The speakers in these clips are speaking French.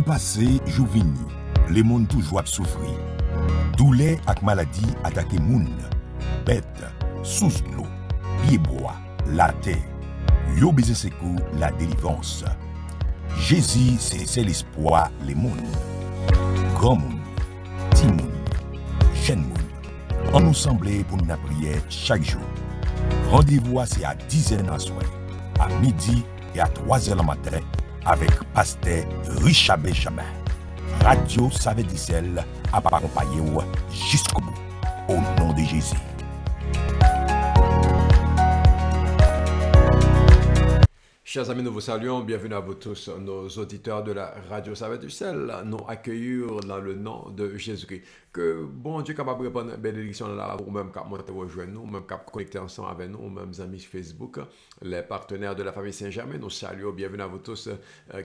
passé, Jouvini, les mondes toujours souffrir. Douleur ak maladie attaqué moun, bête, sous l'eau, pied bois, la terre. Yo baiser sekou la délivrance. Jésus, c'est l'espoir les mondes. Grand monde, petit monde, jeune monde. On nous semblait pour nous prier chaque jour. Rendez-vous c'est à 10h en soir, à midi et à 3h le matin avec pasteur Richard Benjamin. Radio Savedicel à accompagner jusqu'au bout. Au nom de Jésus. Chers amis, nous vous saluons. Bienvenue à vous tous, nos auditeurs de la Radio Savedicel. Nous accueillir dans le nom de Jésus-Christ. Que bon Dieu capable de répondre à une bénédiction là, ou même capable de rejoindre nous, même capable de connecter ensemble avec nous, même amis Facebook, les partenaires de la famille Saint-Germain. Nous saluons. Bienvenue à vous tous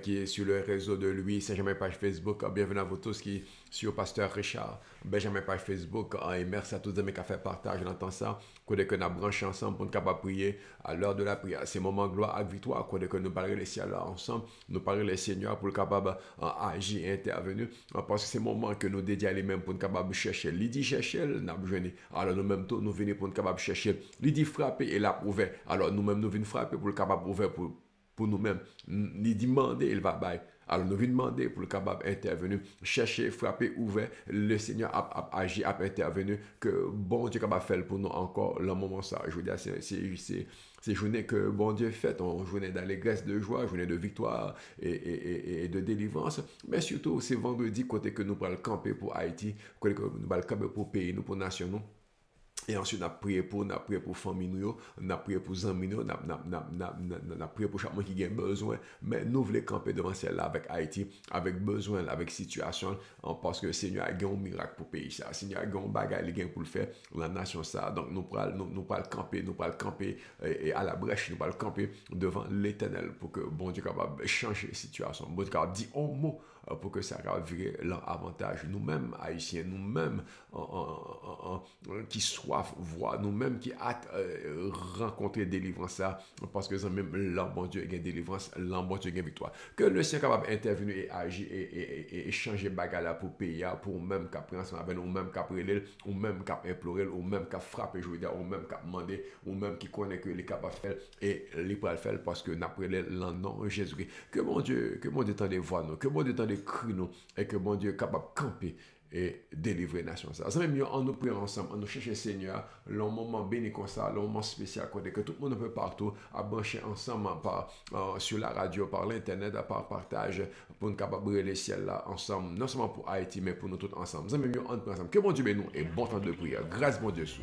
qui est sur le réseau de Louis Saint-Germain page Facebook. Bienvenue à vous tous qui est sur Pasteur Richard Benjamin page Facebook. Et merci à tous amis qui ont fait partage. J'entends ça. Que nous avons branché ensemble pour nous capable prier à l'heure de la prière. C'est moment de gloire et victoire. Que nous parlons les ciels là ensemble. Nous parlons les seigneurs pour le capable agir et intervenir. Parce que c'est le moment que nous dédions les mêmes pour nous capable chercher. L'idée chercher, n'a besoin. Alors nous mêmes nous venons pour nous capable chercher. L'idée frapper et la ouvert. Alors nous mêmes nous venons frapper pour le capable ouvert pour nous-mêmes. L'idée demander, il va bailler. Alors nous venons demander pour le capable intervenir, chercher, frapper, ouvert, le Seigneur a agi, a intervenu, que bon Dieu capable faire pour nous encore le moment ça. Je veux dire, c'est journée que bon Dieu fait, une journée d'allégresse, de joie, journée de victoire et de délivrance, mais surtout c'est vendredi côté que nous allons camper pour Haïti, côté que nous allons camper pour pays, nous pour nation nous. Et ensuite, on a prié pour famille, on a prié pour amis, on a prié pour chaque monde qui a besoin. Mais nous voulons camper devant celle-là avec Haïti, avec besoin, avec situation, parce que le Seigneur a un miracle pour le pays. Le Seigneur a un bagage pour le faire, la nation ça. Donc nous pourrons camper et à la brèche, nous pourrons camper devant l'Éternel pour que bon Dieu capable de changer la situation. Bon Dieu capable de dire un mot pour que ça virer l'avantage. Nous-mêmes, Haïtiens, nous-mêmes, qui soif voir, nous-mêmes qui hâte rencontrer délivrance ça, parce que même là, bon Dieu, il y a délivrance, là, bon Dieu, il y a victoire. Que le Seigneur capable d'intervenir et agir et changer bagarre pour payer, pour même qu'à prendre ensemble avec nous, ou même qu'à prier, ou même qu'à implorer, ou même qu'à frapper, je veux dire, ou même qu'à demander, ou même qui connaît que les capables de faire et les peut le faire parce que nous appelons le nom de Jésus. Que mon Dieu tente de voir nous, que mon Dieu tente de crier nous, et que mon Dieu est capable de camper et délivrer la nation. Ça c'est mieux en nous priant ensemble, en nous chercher le Seigneur, le moment béni comme ça, le moment spécial, que tout le monde peut partout, à brancher ensemble sur la radio, par l'internet, par partage, pour nous capable brûler les ciels là ensemble, non seulement pour Haïti, mais pour nous tous ensemble. Ça c'est mieux en nous ensemble. Que bon Dieu bénisse nous et bon temps de prière. Grâce bon Dieu sous.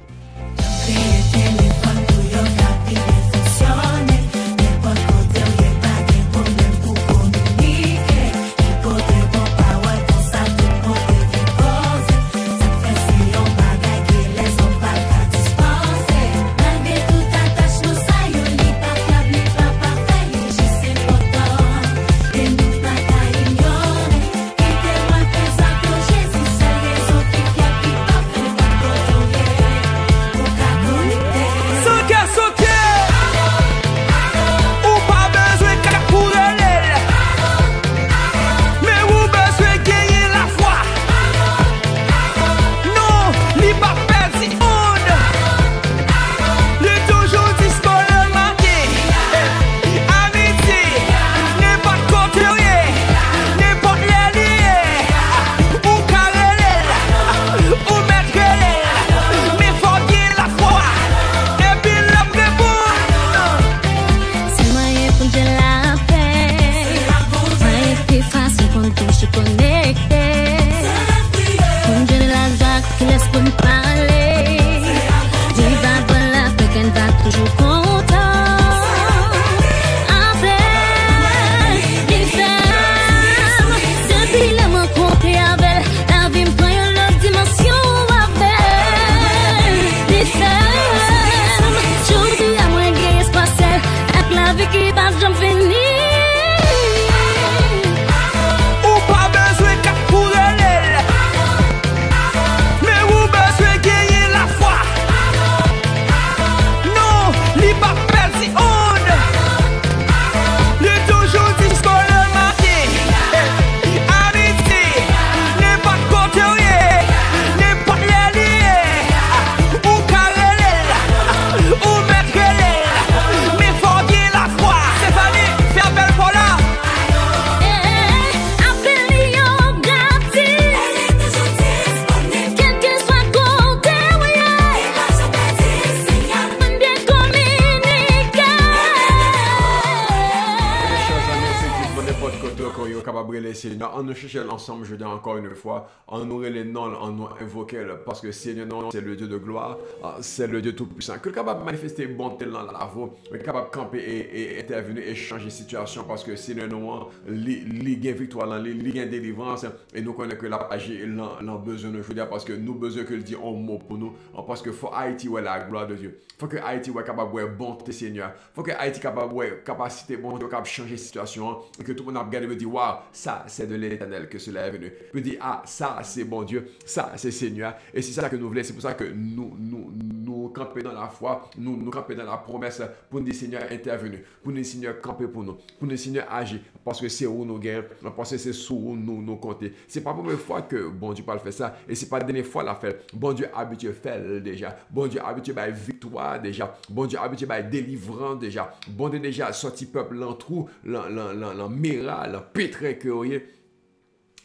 Seigneur, on nous cherche l'ensemble, je dis encore une fois, on nous les noms, on nous invoque, parce que Seigneur, non, c'est le Dieu de gloire, c'est le Dieu tout-puissant, que capable de manifester bonté dans la voie, capable de camper et intervenir et changer de situation, parce que Seigneur, nous, il y a victoire, il y a délivrance, et nous connaissons que la page, l'en besoin de dire, parce que nous besoin que le dit en mot pour nous, parce que faut Haïti, ouais, la gloire de Dieu. Faut que Haïti, ouais, capable de bonté, Seigneur. Faut que Haïti, capable de capacité, bon Dieu, capable de changer de situation, et que tout le monde a regardé et dit, waouh, ça, c'est de l'Éternel que cela est venu. Puis dit, ah, ça, c'est bon Dieu, ça, c'est Seigneur. Et c'est ça que nous voulons, c'est pour ça que nous camper dans la foi, nous camper dans la promesse pour nous, Seigneur, intervenir, pour nous, Seigneur, camper pour nous, Seigneur, agir, parce que c'est où nous gagnons, parce que c'est sous où nous compter. C'est pas la première fois que bon Dieu parle faire ça, et c'est pas la dernière fois la fait. Bon Dieu habitué fait déjà. Bon Dieu habitué par victoire déjà. Bon Dieu habitué par délivrance déjà. Bon Dieu déjà sorti peuple l'entrou, l'amiral, l'pétré que vous voyez.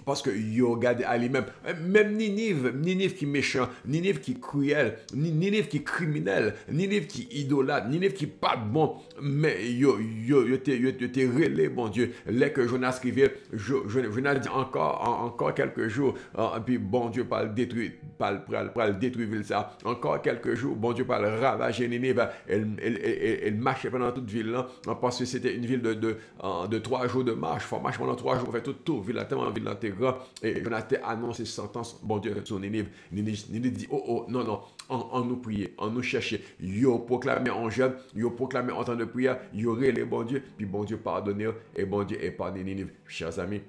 Parce que yo regarde à lui-même. Même Ninive qui est méchant, Ninive qui est cruel, Ninive qui est criminel, Ninive qui est idolâtre, Ninive qui n'est pas bon. Mais yo te relais, bon Dieu. Là que Jonas écrivait, Jonas dit encore quelques jours, et puis bon Dieu parle détruire, parle détruire ville ça. Encore quelques jours, bon Dieu parle ravager Ninive. Elle marchait pendant toute ville là, parce que c'était une ville de 3 jours de marche. Il faut marcher pendant 3 jours, on fait tout ville, tellement ville intégrée. Et Jonathan annonce ses sentences, bon Dieu, sur Ninive. Ninive dit, oh, non, on nous prier, on nous chercher. Yo proclamé en jeûne, yo proclamé en temps de prière, yo relé bon Dieu, puis bon Dieu pardonner, et bon Dieu épargne Ninive. Chers amis,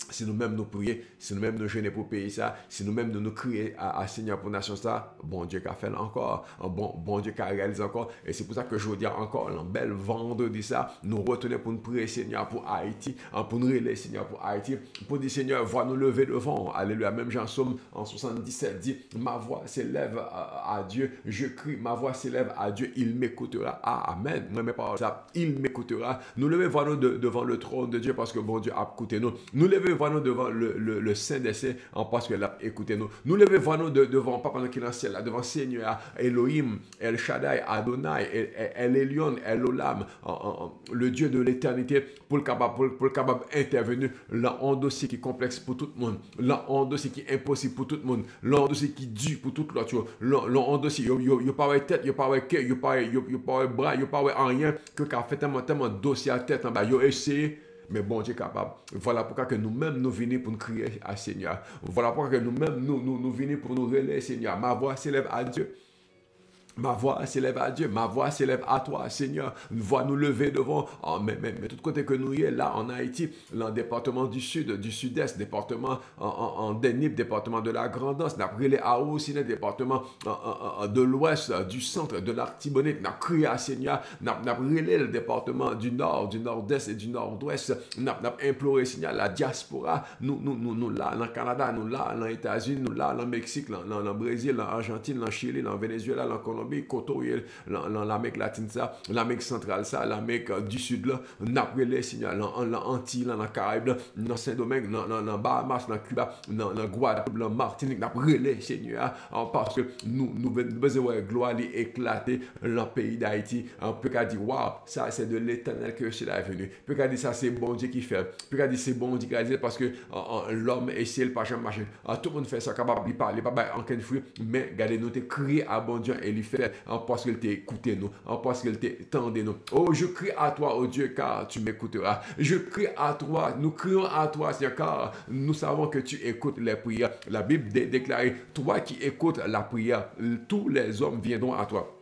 si nous-mêmes nous prions, si nous-mêmes nous jeûnons pour payer ça, si nous-mêmes nous crions à Seigneur pour nation ça, bon Dieu qui a fait encore, bon Dieu qui a réalisé encore. Et c'est pour ça que je vous dis encore, un bel vendredi ça, nous retournons pour nous prier Seigneur pour Haïti, pour nous relayer Seigneur pour Haïti, pour dire Seigneur, vois nous lever devant. Alléluia. Même Jean Somme en 77 dit, ma voix s'élève à Dieu, je crie, ma voix s'élève à Dieu, il m'écoutera. Ah, amen. Moi, mes paroles, ça, il m'écoutera. Nous levons voir nous devant le trône de Dieu parce que bon Dieu a écouté nous. Nous levons voir nous devant le Saint des Saints parce qu'il a écouté nous. Nous levons voir nous devant Papa qui est dans le ciel, là, devant Seigneur, Elohim, El Shaddai, Adonai, El Elyon, El Olam, le Dieu de l'éternité, pour le capable d'intervenir là en dossier qui est complexe pour tout le monde, là en dossier qui est impossible pour tout le monde, là en dossier qui est dur pour tout l'autre, là en dossier, il n'y a pas de tête, il n'y a pas de cœur, il n'y a pas de bras, il n'y a pas de rien, que qu'a fait tellement de dossier à tête en bas, il a essayé. Mais bon Dieu est capable. Voilà pourquoi que nous-mêmes nous venons pour nous crier à Seigneur. Voilà pourquoi que nous-mêmes nous venons pour nous relayer Seigneur. Ma voix s'élève à Dieu. Ma voix s'élève à Dieu, ma voix s'élève à toi, Seigneur. Une voix nous lever devant. Oh, mais tout côté que nous y est là en Haïti, dans le département du sud, du sud-est, département en Denib, département de la Grandance, n'a pris les aussi le département de l'ouest, du centre, de l'Artibonite, n'a crié à Seigneur, n'a pris le département du nord, du nord-est et du nord-ouest, n'a imploré Seigneur, la diaspora, nous là, dans le Canada, nous là, dans les États-Unis, nous là, dans le Mexique, dans le Brésil, dans l'Argentine, dans le Chili, dans le Venezuela, dans la Colombie, l'Amérique latine, ça, l'Amérique centrale, ça, l'Amérique du Sud, là, n'après Seigneur, dans Antilles, dans la Caraïbe, dans Saint-Domingue, dans Bahamas, dans Cuba, dans Guadeloupe, dans Martinique, n'après Seigneur, parce que nous besoin de gloire éclater dans le pays d'Haïti. On peut dire, waouh, ça c'est de l'Éternel que cela est venu. On peut dire, ça c'est bon Dieu qui fait. On peut dire, c'est bon Dieu qui a dit, parce que l'homme essaie le pas jamais marcher. Tout le monde fait ça, capable de parler, pas en aucun fruit, mais regardez, nous te crier à bon Dieu et lui fait. Parce qu'il t'a écouté nous, parce qu'il t'a tendé nous. Oh, je crie à toi, oh Dieu, car tu m'écouteras. Je crie à toi, nous crions à toi, Seigneur, car nous savons que tu écoutes les prières. La Bible déclare, toi qui écoutes la prière, tous les hommes viendront à toi.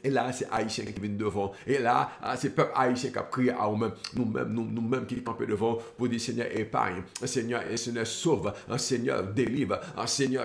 Et là, c'est Haïtien qui viennent devant. Et là, c'est peuple haïtien qui a prié à nous-mêmes. Nous-mêmes qui campons devant pour dire Seigneur, épargne. Seigneur, sauve. Seigneur, délivre. Seigneur,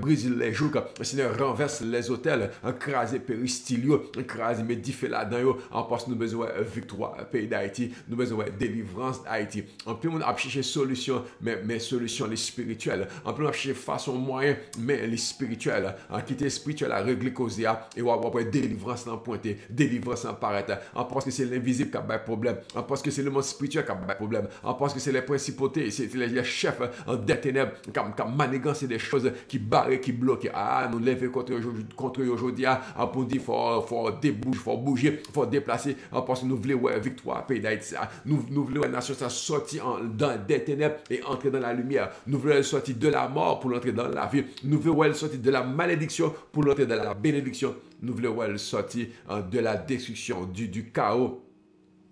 brise les jougs. Seigneur, renverse les hôtels. Crase péristilio. Crase médifé là-dedans. Parce que nous avons besoin de victoire. Pays d'Haïti. Nous avons besoin de délivrance d'Haïti. En plus, on a cherché solution, mais solutions les spirituelles. En plus, on a cherché façon moyen, mais les spirituelles. Quitter spirituel à régler cause et on va délivrance n'a pointé, délivrance n'a paraître. On pense que c'est l'invisible qui a un problème. On pense que c'est le monde spirituel qui a un problème. On pense que c'est les principautés, c'est les chefs des ténèbres qui ont manigancé des choses qui barrent, qui bloquent. Ah, nous lever contre eux aujourd'hui, pour dire faut déboucher, faut bouger, faut déplacer. On pense que nous voulons victoire, pays d'Haïti. Nous voulons la nation sortir dans des ténèbres et entrer dans la lumière. Nous voulons sortir de la mort pour entrer dans la vie. Nous voulons sortir de la malédiction pour entrer dans la bénédiction. Nous voulons sortir de la destruction, du chaos,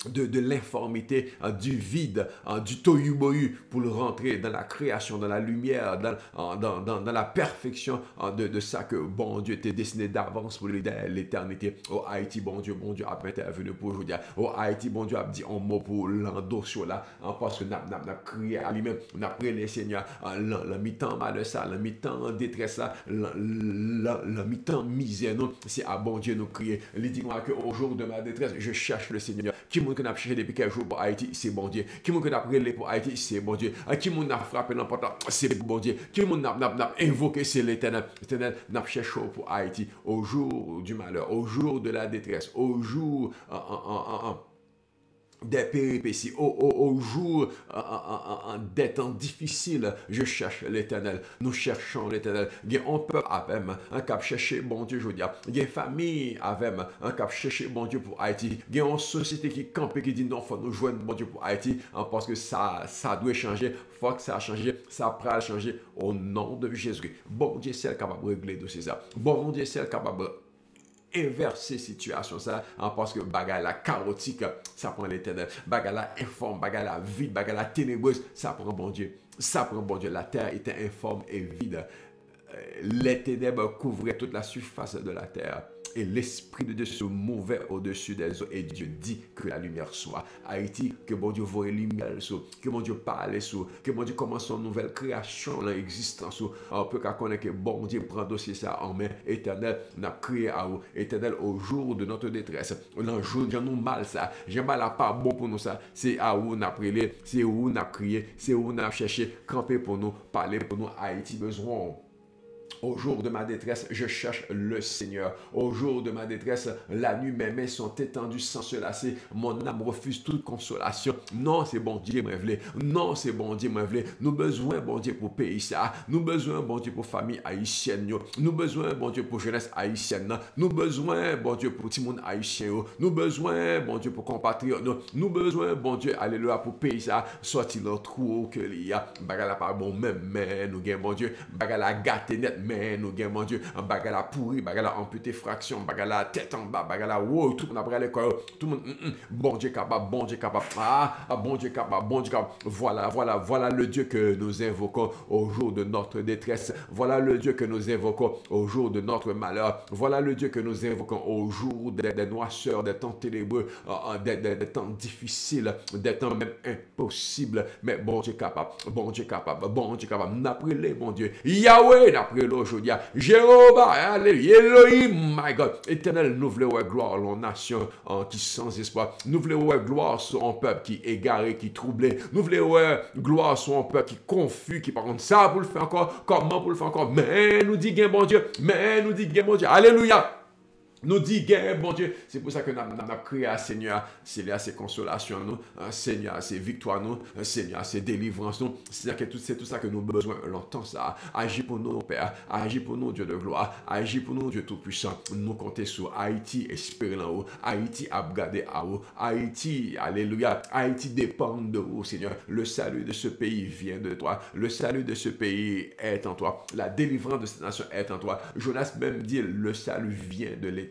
de l'informité, du vide, du tohu-bohu pour rentrer dans la création, dans la lumière, dans la perfection de ça que bon Dieu t'est destiné d'avance pour l'éternité. Oh Haïti, bon Dieu a intervenu pour aujourd'hui. Oh Haïti, bon Dieu a dit un mot pour l'endossio là, parce que n'a crié à lui-même, n'a prié les seigneurs, le mi-temps mal de ça, le mi-temps détresse là, le mi-temps misère, non, c'est à bon Dieu nous crier. Il dit moi que au jour de ma détresse, je cherche le Seigneur. Qui monde que n'a cherché depuis quelques jours pour Haïti, c'est bon Dieu. Qui monde que n'a prié pour Haïti, c'est bon Dieu. Qui monde n'a frappé n'importe, c'est bon Dieu. Qui monde n'a invoqué, c'est l'Éternel. L'Éternel n'a cherché pour Haïti au jour du malheur, au jour de la détresse, au jour des péripéties, au jour des temps difficiles, je cherche l'Éternel. Nous cherchons l'Éternel. Il y a un peuple avec un cap chercher bon Dieu, je dis. Il y a une famille avec un cap chercher bon Dieu pour Haïti. Il y a une société qui campe et qui dit non, il faut nous joindre bon Dieu pour Haïti, parce que ça doit changer. Il faut que ça a changé, ça pourra changer au nom de Jésus. Bon Dieu, c'est capable de régler tout ça. Bon Dieu, c'est capable inverser situation ça parce que bagarre la chaotique ça prend l'Éternel, bagarre la informe, bagarre la vide, bagarre la ténébreuse ça prend bon Dieu, la terre était informe et vide, les ténèbres couvraient toute la surface de la terre et l'Esprit de Dieu se mouvait au-dessus des eaux et Dieu dit que la lumière soit. Haïti, que bon Dieu voit lumière sur, que bon Dieu parle sur, que bon Dieu commence une nouvelle création, l'existence. On peut connaître que bon Dieu prend dossier ça en main. Éternel, n'a créé à vous. Éternel, au jour de notre détresse, le jour de nous mal ça, j'ai mal à pas bon pour nous ça. C'est à où on a prié, c'est où on a crié, c'est où on a cherché, camper pour nous, parler pour nous. Haïti besoin. Au jour de ma détresse, je cherche le Seigneur. Au jour de ma détresse, la nuit, mes mains sont étendues sans se lasser. Mon âme refuse toute consolation. Non, c'est bon Dieu, moi voulais. Non, c'est bon Dieu, moi voulais. Nous besoin, bon Dieu, pour pays ça. Nous besoin, bon Dieu, pour famille haïtienne. Nous besoin, bon Dieu, pour jeunesse haïtienne. Nous besoin, bon Dieu, pour tout le monde haïtien. Nous besoin, bon Dieu, pour compatriotes. Nous besoin, bon Dieu, alléluia, pour pays ça. Sortir le trou que il y a. Bagala pas bon, même, mais nous gagnons, bon Dieu. Bagala gâté net. Mais nous gagnons, mon Dieu, un bagala pourri, bagala amputé fraction, bagala tête en bas, bagala wow, tout le monde a brûlé corps, tout le monde, bon Dieu capable, bon Dieu capable, bon Dieu capable, bon Dieu capable. Voilà le Dieu que nous invoquons au jour de notre détresse. Voilà le Dieu que nous invoquons au jour de notre malheur. Voilà le Dieu que nous invoquons au jour des noirceurs, des temps ténébreux, des temps difficiles, des temps même impossibles. Mais bon Dieu capable, bon Dieu capable, bon Dieu capable. N'après les, bon Dieu, Yahweh, n'après aujourd'hui, Jéhovah, alléluia, Elohim, my God, éternel, nous voulons gloire aux nations qui sans espoir, nous voulons gloire sur un peuple qui est égaré, qui est troublé, nous voulons gloire sur un peuple qui est confus, qui par contre ça pour le faire encore, comment pour le faire encore, mais nous dit bon Dieu, alléluia. Nous dit bon Dieu, c'est pour ça que nous avons crié à Seigneur, c'est là ses consolations, nous, Seigneur, ses victoires, nous, Seigneur, ses délivrances, nous, c'est tout ça que nous avons besoin, longtemps ça, agis pour nous, Père, agis pour nous, Dieu de gloire, agis pour nous, Dieu tout-puissant, nous comptons sur Haïti, espérer en haut, Haïti abgadé à haut, Haïti, alléluia, Haïti dépend de vous, Seigneur, le salut de ce pays vient de toi, le salut de ce pays est en toi, la délivrance de cette nation est en toi, Jonas même dit, le salut vient de l'Éternel.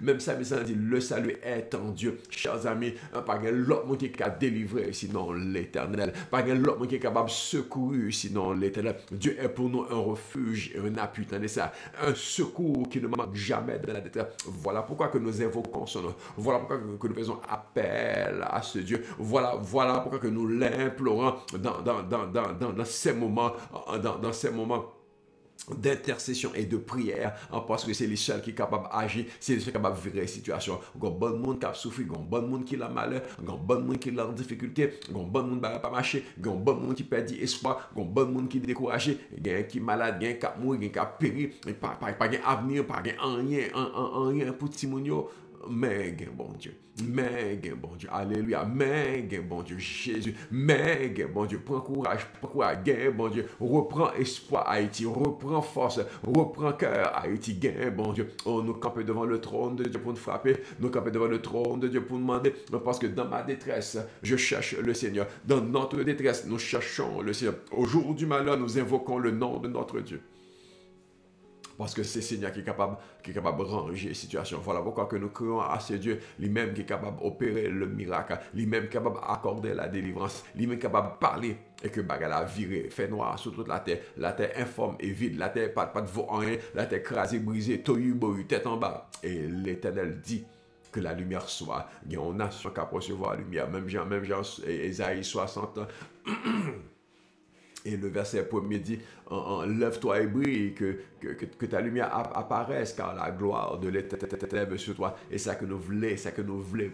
Même ça, dit le salut est en Dieu. Chers amis, pas l'autre qui est capable de délivrer sinon l'Éternel. Pas l'autre qui est capable de secourir sinon l'Éternel. Dieu est pour nous un refuge et un appui. Attendez ça, un secours qui ne manque jamais dans la détresse. Voilà pourquoi que nous invoquons son nom. Voilà pourquoi que nous faisons appel à ce Dieu. Voilà pourquoi que nous l'implorons dans ces moments. Dans ces moments d'intercession et de prière, parce que c'est les seuls qui sont capables d'agir, c'est les seuls qui sont capables de virer la situation. Il y a un bon monde qui a souffert, il y a un bon monde qui a malheur, il y a un bon monde qui est en difficulté, il y a un bon monde qui n'a pas marché, il y a un bon monde qui perd espoir, il y a un bon monde qui est découragé, il y a un qui est malade, il y a un qui a mouru, il y a un qui a péri, il n'y a pas d'avenir, pas rien pour petit monde. Mais gain bon Dieu, mais gain bon Dieu, alléluia, mais gain bon Dieu, Jésus, mais gain bon Dieu, prends courage, gain bon Dieu, reprends espoir Haïti, reprends force, reprends cœur Haïti, gain bon Dieu. Oh, nous camper devant le trône de Dieu pour nous frapper, nous camper devant le trône de Dieu pour nous demander, parce que dans ma détresse, je cherche le Seigneur. Dans notre détresse, nous cherchons le Seigneur. Au jour du malheur, nous invoquons le nom de notre Dieu. Parce que c'est le Seigneur qui est capable de ranger les situations. Voilà pourquoi que nous crions à ce Dieu, lui-même qui est capable d'opérer le miracle, lui-même qui est capable d'accorder la délivrance, lui-même qui est capable de parler et que bagarre a viré, fait noir sur toute la terre informe et vide, la terre pas de vaut en rien, la terre crasée, brisée, tohu bohu, tête en bas. Et l'Éternel dit que la lumière soit. Il y a une nation qui a recevoir la lumière, même Jean, Ésaïe 60 ans. Et le verset 1er dit, lève-toi et brille, que ta lumière apparaisse, car la gloire de l'Éternel sur toi. Et ça que nous voulons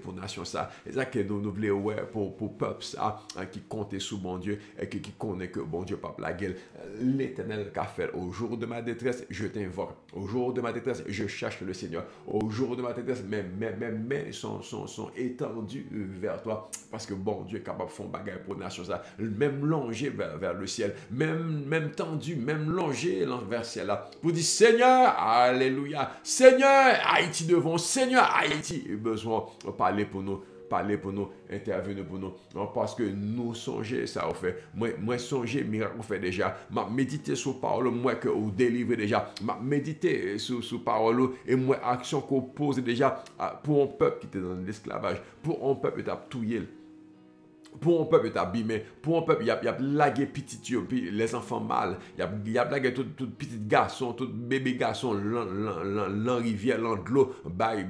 pour nation ça. Et ça que nous voulons ouais, pour peuple ça, qui compte sous mon Dieu, et qui connaît que bon Dieu pas la gueule. L'Éternel qu'a fait au jour de ma détresse, je t'invoque. Au jour de ma détresse, je cherche le Seigneur. Au jour de ma détresse, mes mains sont étendues vers toi. Parce que bon Dieu est capable de faire bagarre pour nation ça. Même longer vers le ciel. Même tendu, même longé vers le ciel là. Pour dire Seigneur, alléluia. Seigneur, Haïti devant. Seigneur, Haïti besoin de parler pour nous. Parler pour nous, intervenir pour nous. Parce que nous songeons, ça on fait. Moi songer, miracle on fait déjà. M'a médité sur parole, moi que vous délivrez déjà. M'a médité sur parole et moi action qu'on pose déjà pour un peuple qui était dans l'esclavage, pour un peuple qui était touillé. Pour un peuple est abîmé, pour un peuple, il y a lagué petit les enfants mâles, il y a lagué tout petit garçon, tout bébé garçon, l'en rivière, l'en de l'eau, bye,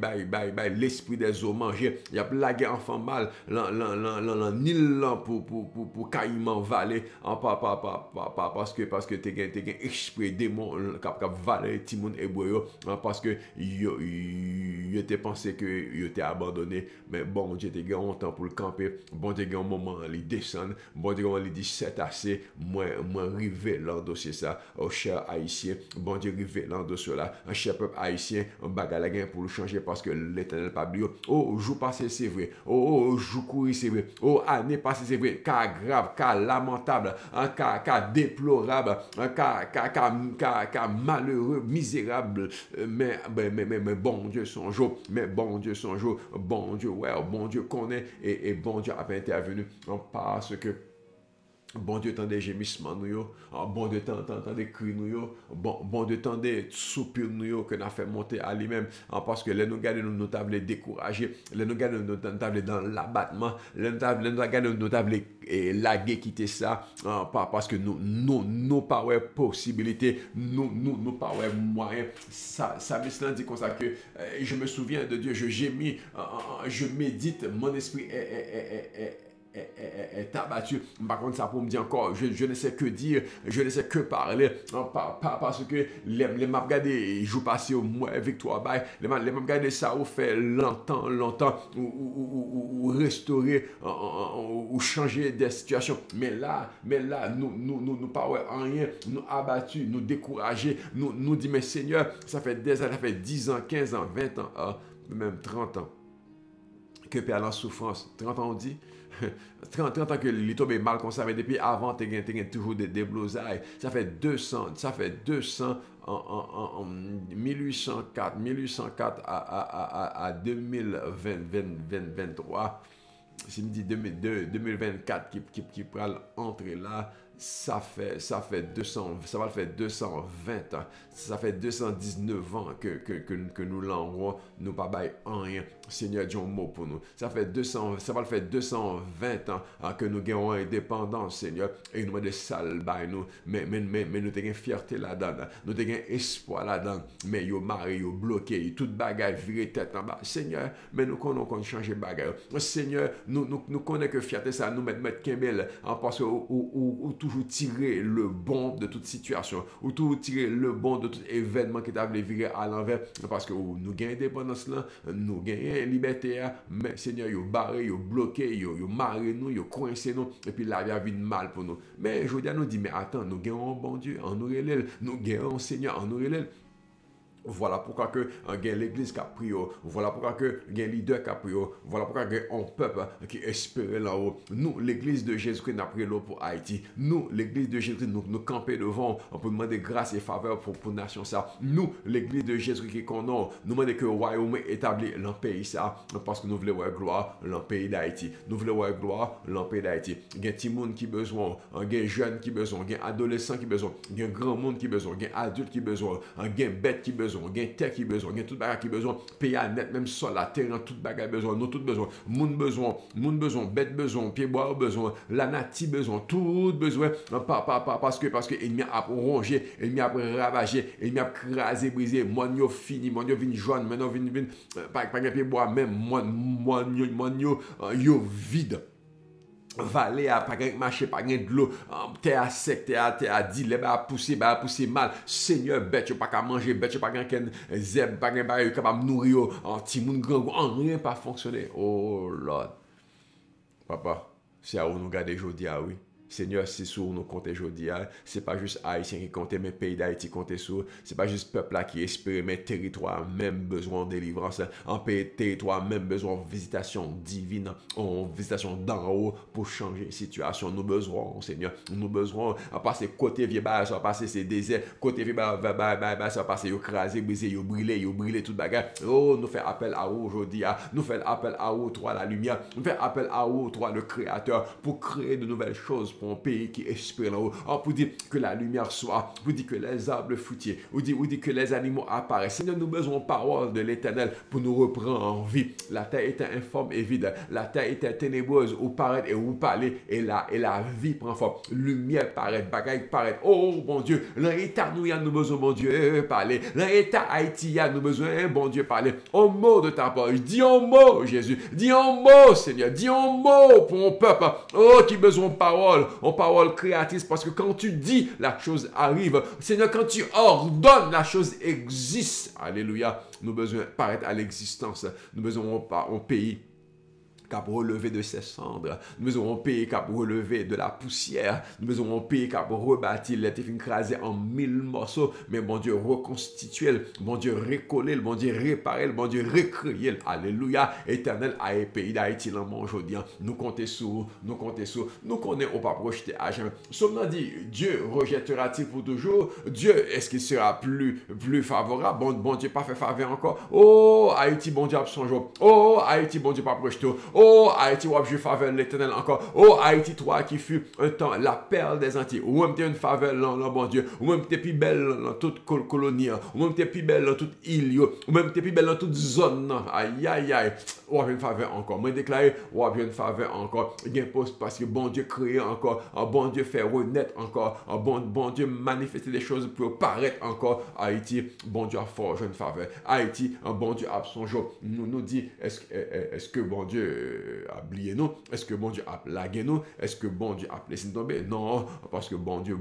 l'esprit des eaux mangé, il y a lagué enfants mâles, l'en île pour caïman valer, parce que t'es gain esprit démon, cap valer timoun hébreu, parce que il était pensé que il était abandonné, mais bon Dieu t'es gain temps pour le camper, bon Dieu gain moment les descendre bon Dieu il dit c'est assez moi rivé dans dossier ça au cher haïtien bon Dieu rivé dans dossier là un cher peuple haïtien un bagarre la pour le changer parce que l'Éternel pas oublié oh jour passé c'est vrai oh jour couru c'est vrai oh année passée c'est vrai cas grave cas lamentable un cas déplorable un cas malheureux misérable mais bon Dieu son jour bon Dieu ouais bon Dieu connaît et bon Dieu a intervenu parce que bon Dieu tendait gémissements nous bon Dieu tendait cris nous bon Dieu tendait soupirs nous que n'a fait monter à lui-même parce que les nous garder nous tables découragés les nous garder nous tables dans l'abattement les nous garder nous tables laguer quitter ça parce que nous pas ouais possibilité nous pas ouais moyen ça me dit comme ça que je me souviens de Dieu je gémis je médite mon esprit est abattu. Par contre, ça pour me dire encore, je ne sais que dire, je ne sais que parler, parce que les m'a regardé, je passé au moins victoire, les m'a regardé ça ou fait longtemps, ou restaurer, ou changer des situations. Mais là, nous pas rien, nous abattus, nous découragés, nous dit, mais Seigneur, ça fait des années, ça fait 10 ans, 15 ans, 20 ans, même 30 ans, que perd la souffrance. 30 ans, on dit, 30 ans que les tombé mal comme ça, mais depuis avant, tu as toujours des blousailles. Ça fait 200 en 1804 à 2023. Si me dit 2024 qui pourra entrer là, ça fait 200, ça va faire 220 ans, ça fait 219 ans que nous l'envoyons, nous pas bail rien. Seigneur Dieu mot pour nous. Ça va le faire 220 ans que nous gagnons indépendance, Seigneur, et nous de sale bail nous, mais nous avons fierté là-dedans, nous avons espoir là-dedans, mais yo maré, yo bloqué, toute bagaille virée tête en bas. Seigneur, mais nous connaissons qu'on change bagaille. Seigneur, nous connaissons que fierté ça nous mettre Kembel, parce que ou toujours tirer le bon de toute situation, ou toujours tirer le bon de tout événement qui t'a viré à l'envers, parce que nous gagnons indépendance là, nous gagnons liberté, mais Seigneur, yo barré, yo bloqué, yo marré nous, yo coincé nous, et puis la vie a vu mal pour nous. Mais je dis nous dit, mais attends, nous gagnons un bon Dieu, en nous relève, nous gagnons un Seigneur, en nous relève. Voilà pourquoi que l'église qui a prié, voilà pourquoi que un leader qui a prié, voilà pourquoi que un peuple qui espérait là-haut. Nous, l'église de Jésus-Christ, nous avons prié pour Haïti. Nous, l'église de Jésus-Christ, nous camper devant, on peut demander grâce et faveur pour la nation ça. Nous, l'église de Jésus-Christ qu'on a, nous demandons que le royaume établi dans le pays ça, parce que nous voulons voir gloire dans le pays d'Haïti. Nous voulons voir gloire dans le pays d'Haïti. Il y a des gens qui ont besoin, il y a des jeunes qui ont besoin, il y a des adolescents qui ont besoin, il y a un grand monde qui ont besoin, il y a des adultes qui ont besoin, il y a des bêtes qui ont besoin. Il y a terre qui besoin, il y a tout bagage qui besoin, pays à net, même sur la terre, tout bagage besoin, nous tout besoin, monde besoin, bête besoin, pied bois besoin, la nati besoin, tout besoin, parce que il a rongé, il a ravagé, il a crasé, brisé, moi yo fini, moi yo vin jaune, maintenant vin pas pied bois même, moi yo vide. Vallée à pas marcher pas de l'eau terre sec terre dit les ba pousser mal Seigneur bête pas qu'à manger bête pas qu'un zeb pas qu'un ba capable nourrir petit monde grand rien pas fonctionner. Oh Lord papa c'est à où nous garder aujourd'hui oui Seigneur, c'est sur nous compter aujourd'hui. C'est pas juste Haïtien qui compte, mais pays d'Haïti compter sur. C'est pas juste peuple là qui espère, mais territoire même besoin de délivrance. En pays territoire même besoin de visitation divine, en visitation d'en haut pour changer la situation. Nous besoin, Seigneur, nous besoin à passer côté vieux bas, ça va passer ces déserts, côté vieux bas, ça va passer écraser, briser, brûler toute bagarre. Oh, nous fait appel à vous aujourd'hui. Nous fait appel à vous, toi la lumière. Nous fait appel à vous, toi le Créateur, pour créer de nouvelles choses. Pour un pays qui espère là-haut, pour dire que la lumière soit, pour dire que les arbres fruitiers, ou dire que les animaux apparaissent. Seigneur, nous besoin de parole de l'Éternel pour nous reprendre en vie. La terre était informe et vide, la terre était ténébreuse, où paraît et où parler, et la vie prend forme. Lumière paraît, bagaille paraît. Oh bon Dieu, l'État nous a nous besoin, bon Dieu, parler. L'État Haïti a nous besoin, bon Dieu, parler. Au mot de ta parole, dis un mot, Jésus, dis un mot, Seigneur, dis un mot pour mon peuple, oh, qui besoin de parole. En parole créatrice, parce que quand tu dis, la chose arrive. Seigneur, quand tu ordonnes, la chose existe. Alléluia. Nous besoin paraître à l'existence. Nous besoin un pays cap relever de ses cendres. Nous avons un pays cap relever de la poussière. Nous avons un pays cap rebâtir les téfines écrasés en 1000 morceaux. Mais bon Dieu, reconstituer, bon Dieu, recoller, bon Dieu, réparer, bon Dieu, recréer. Alléluia. Éternel, à pays d'Haïti, là, aujourd'hui. Nous comptons sur, nous connaissons pas projeter à jamais. Somme dit, Dieu rejettera-t-il pour toujours? Dieu, est-ce qu'il sera plus favorable? Bon Dieu, pas fait faveur encore. Oh, Haïti, bon Dieu, a son jour. Oh, Haïti, bon Dieu, pas projeté. Oh, Haïti, ou je faveur l'Éternel encore. Oh, Haïti, toi qui fut un temps la perle des Antilles. Ou même tu une faveur dans bon Dieu. Ou même tu es plus belle dans toute colonie. Ou même tu es plus belle dans toute île. Ou même tu es plus belle dans toute zone. Aïe, aïe, aïe. Ou une faveur encore. Moi, déclaré, ou une faveur encore. Il y a un poste parce que bon Dieu crée encore. Un bon Dieu fait renaître encore. Un bon Dieu manifester des choses pour paraître encore. Haïti, bon Dieu a forgé une faveur. Haïti, un bon Dieu a son jour. Nous dit, est-ce que bon Dieu a oublié nous? Est-ce que bon Dieu a plagué nous? Est-ce que bon Dieu a laissé tomber? Non, parce que bon Dieu,